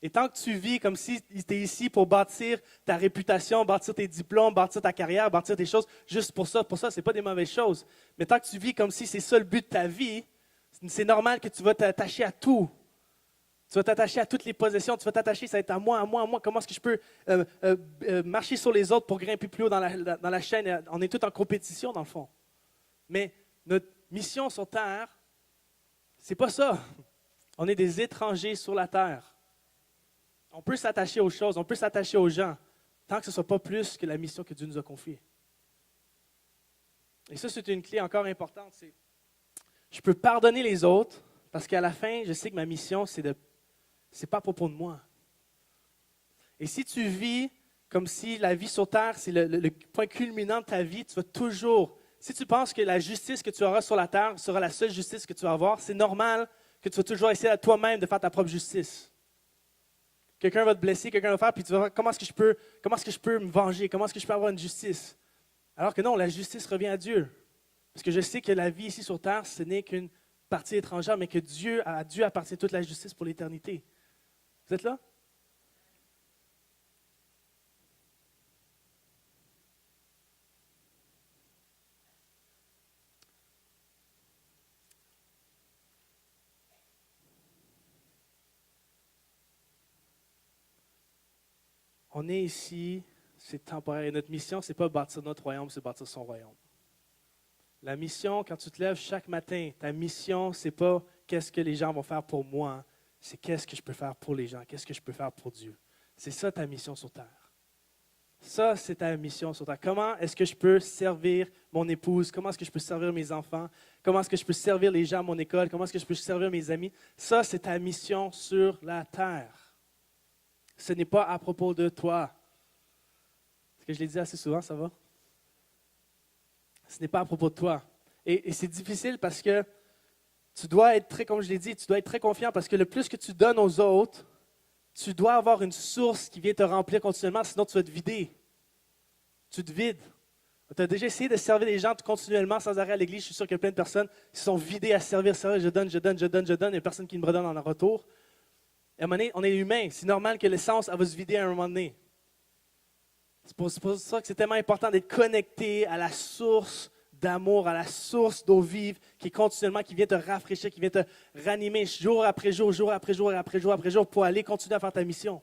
Et tant que tu vis comme si tu étais ici pour bâtir ta réputation, bâtir tes diplômes, bâtir ta carrière, bâtir tes choses, juste pour ça, ce n'est pas des mauvaises choses. Mais tant que tu vis comme si c'est ça le but de ta vie, c'est normal que tu vas t'attacher à tout. Tu vas t'attacher à toutes les possessions, tu vas t'attacher, ça va être à moi, à moi, à moi. Comment est-ce que je peux marcher sur les autres pour grimper plus haut dans la chaîne? On est tous en compétition, dans le fond. Mais notre mission sur Terre, c'est pas ça. On est des étrangers sur la Terre. On peut s'attacher aux choses, on peut s'attacher aux gens, tant que ce ne soit pas plus que la mission que Dieu nous a confiée. Et ça, c'est une clé encore importante. Je peux pardonner les autres, parce qu'à la fin, je sais que ma mission, c'est pas à propos de moi. Et si tu vis comme si la vie sur terre, c'est le point culminant de ta vie, tu vas toujours, si tu penses que la justice que tu auras sur la terre sera la seule justice que tu vas avoir, c'est normal que tu vas toujours essayer à toi-même de faire ta propre justice. Quelqu'un va te blesser, quelqu'un va faire, puis tu vas voir comment est-ce que je peux me venger, comment est-ce que je peux avoir une justice. Alors que non, la justice revient à Dieu. Parce que je sais que la vie ici sur terre, ce n'est qu'une partie étrangère, mais que Dieu appartient toute la justice pour l'éternité. Vous êtes là? On est ici, c'est temporaire. Et notre mission, ce n'est pas bâtir notre royaume, c'est bâtir son royaume. La mission, quand tu te lèves chaque matin, ta mission, ce n'est pas qu'est-ce que les gens vont faire pour moi, c'est qu'est-ce que je peux faire pour les gens, qu'est-ce que je peux faire pour Dieu. C'est ça ta mission sur terre. Ça, c'est ta mission sur terre. Comment est-ce que je peux servir mon épouse? Comment est-ce que je peux servir mes enfants? Comment est-ce que je peux servir les gens à mon école? Comment est-ce que je peux servir mes amis? Ça, c'est ta mission sur la terre. Ce n'est pas à propos de toi. Est-ce que je l'ai dit assez souvent, ça va? Ce n'est pas à propos de toi. Et c'est difficile parce que tu dois être très, comme je l'ai dit, tu dois être très confiant parce que le plus que tu donnes aux autres, tu dois avoir une source qui vient te remplir continuellement, sinon tu vas te vider. Tu te vides. Tu as déjà essayé de servir les gens continuellement sans arrêt à l'église. Je suis sûr qu'il y a plein de personnes qui se sont vidées à servir. Je donne. Il n'y a personne qui me redonne en retour. Et à un moment donné, on est humain. C'est normal que l'essence elle va se vider à un moment donné. C'est pour ça que c'est tellement important d'être connecté à la source d'amour, à la source d'eau vive qui continuellement, qui vient te rafraîchir, qui vient te ranimer jour après jour, jour après jour, après jour après jour pour aller continuer à faire ta mission.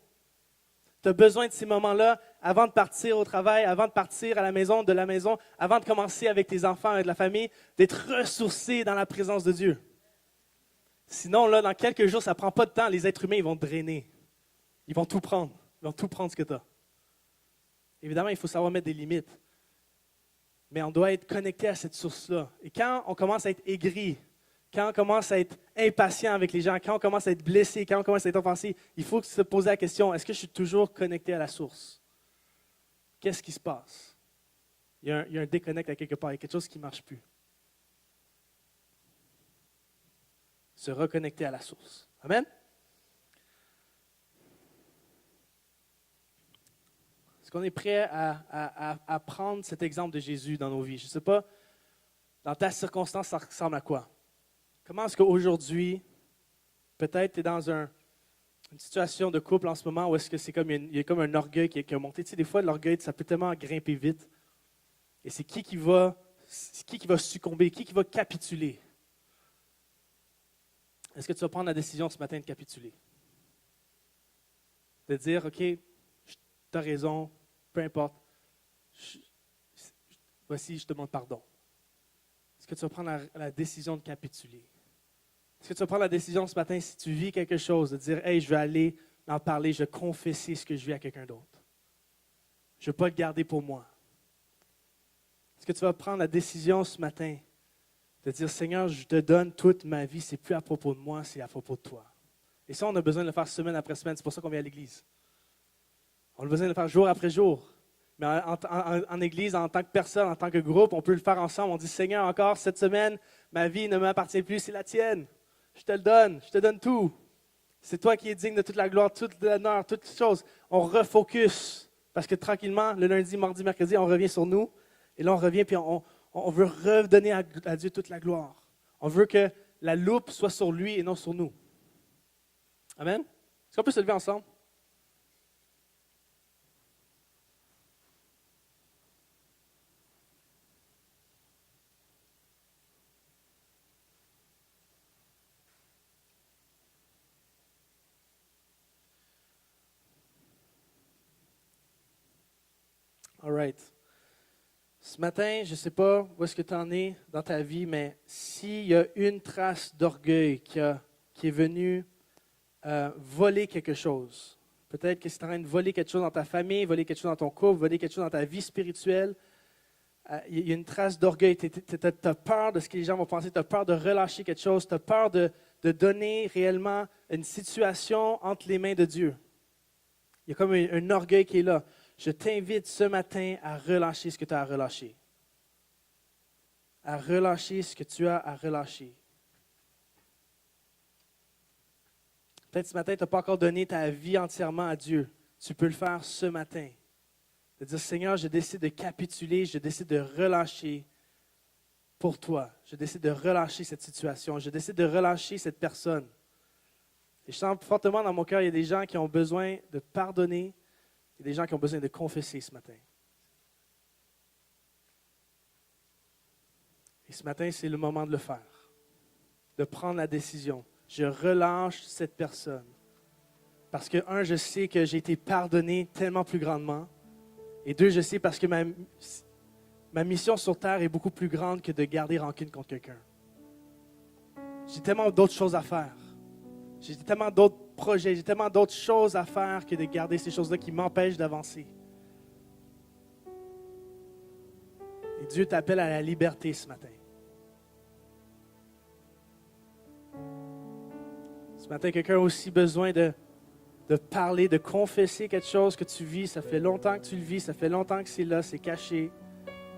Tu as besoin de ces moments-là avant de partir au travail, avant de partir à la maison, de la maison, avant de commencer avec tes enfants, avec la famille, d'être ressourcé dans la présence de Dieu. Sinon, là, dans quelques jours, ça ne prend pas de temps. Les êtres humains, ils vont te drainer. Ils vont tout prendre. Ils vont tout prendre ce que tu as. Évidemment, il faut savoir mettre des limites. Mais on doit être connecté à cette source-là. Et quand on commence à être aigri, quand on commence à être impatient avec les gens, quand on commence à être blessé, quand on commence à être offensé, il faut se poser la question, est-ce que je suis toujours connecté à la source? Qu'est-ce qui se passe? Il y a un déconnect à quelque part, il y a quelque chose qui ne marche plus. Se reconnecter à la source. Amen? Est-ce qu'on est prêt à prendre cet exemple de Jésus dans nos vies? Je ne sais pas, dans ta circonstance, ça ressemble à quoi? Comment est-ce qu'aujourd'hui, peut-être tu es dans une situation de couple en ce moment où est-ce que c'est comme il y a comme un orgueil qui a monté. Tu sais, des fois, l'orgueil, ça peut tellement grimper vite. Et c'est qui va succomber, qui va capituler? Est-ce que tu vas prendre la décision ce matin de capituler? De dire, OK, tu as raison, peu importe, voici, je te demande pardon. Est-ce que tu vas prendre la décision de capituler? Est-ce que tu vas prendre la décision ce matin, si tu vis quelque chose, de dire, hey, je vais aller en parler, je vais confesser ce que je vis à quelqu'un d'autre. Je ne vais pas le garder pour moi. Est-ce que tu vas prendre la décision ce matin de dire, Seigneur, je te donne toute ma vie, c'est plus à propos de moi, c'est à propos de toi. Et ça, on a besoin de le faire semaine après semaine, c'est pour ça qu'on vient à l'église. On a besoin de le faire jour après jour. Mais en église, en tant que personne, en tant que groupe, on peut le faire ensemble. On dit, Seigneur, encore cette semaine, ma vie ne m'appartient plus, c'est la tienne. Je te donne tout. C'est toi qui es digne de toute la gloire, toute l'honneur, toutes les choses. On refocus. Parce que tranquillement, le lundi, mardi, mercredi, on revient sur nous. Et là, on revient puis on veut redonner à Dieu toute la gloire. On veut que la loupe soit sur lui et non sur nous. Amen? Est-ce qu'on peut se lever ensemble? All right. Ce matin, je ne sais pas où est-ce que tu en es dans ta vie, mais s'il y a une trace d'orgueil qui est venue voler quelque chose, peut-être que c'est en train de voler quelque chose dans ta famille, voler quelque chose dans ton couple, voler quelque chose dans ta vie spirituelle, il y a une trace d'orgueil. Tu as peur de ce que les gens vont penser, tu as peur de relâcher quelque chose, tu as peur de donner réellement une situation entre les mains de Dieu. Il y a comme un orgueil qui est là. Je t'invite ce matin à relâcher ce que tu as à relâcher. À relâcher ce que tu as à relâcher. Peut-être ce matin, tu n'as pas encore donné ta vie entièrement à Dieu. Tu peux le faire ce matin. De dire, Seigneur, je décide de capituler, je décide de relâcher pour toi. Je décide de relâcher cette situation. Je décide de relâcher cette personne. Et je sens fortement dans mon cœur, il y a des gens qui ont besoin de pardonner. Il y a des gens qui ont besoin de confesser ce matin. Et ce matin, c'est le moment de le faire. De prendre la décision. Je relâche cette personne. Parce que, un, je sais que j'ai été pardonné tellement plus grandement. Et deux, je sais parce que ma mission sur terre est beaucoup plus grande que de garder rancune contre quelqu'un. J'ai tellement d'autres choses à faire. J'ai tellement d'autres projets, j'ai tellement d'autres choses à faire que de garder ces choses-là qui m'empêchent d'avancer. Et Dieu t'appelle à la liberté ce matin. Ce matin, quelqu'un a aussi besoin de parler, de confesser quelque chose que tu vis. Ça fait longtemps que tu le vis, ça fait longtemps que c'est là, c'est caché.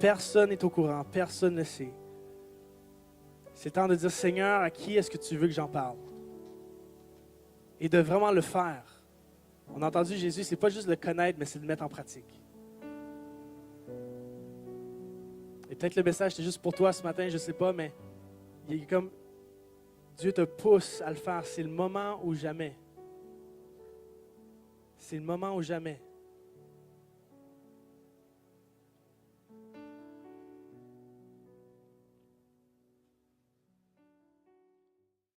Personne n'est au courant, personne ne sait. C'est temps de dire, Seigneur, à qui est-ce que tu veux que j'en parle? Et de vraiment le faire. On a entendu Jésus, c'est pas juste le connaître, mais c'est le mettre en pratique. Et peut-être le message, c'est juste pour toi ce matin, je ne sais pas, mais il est comme Dieu te pousse à le faire. C'est le moment ou jamais. C'est le moment ou jamais.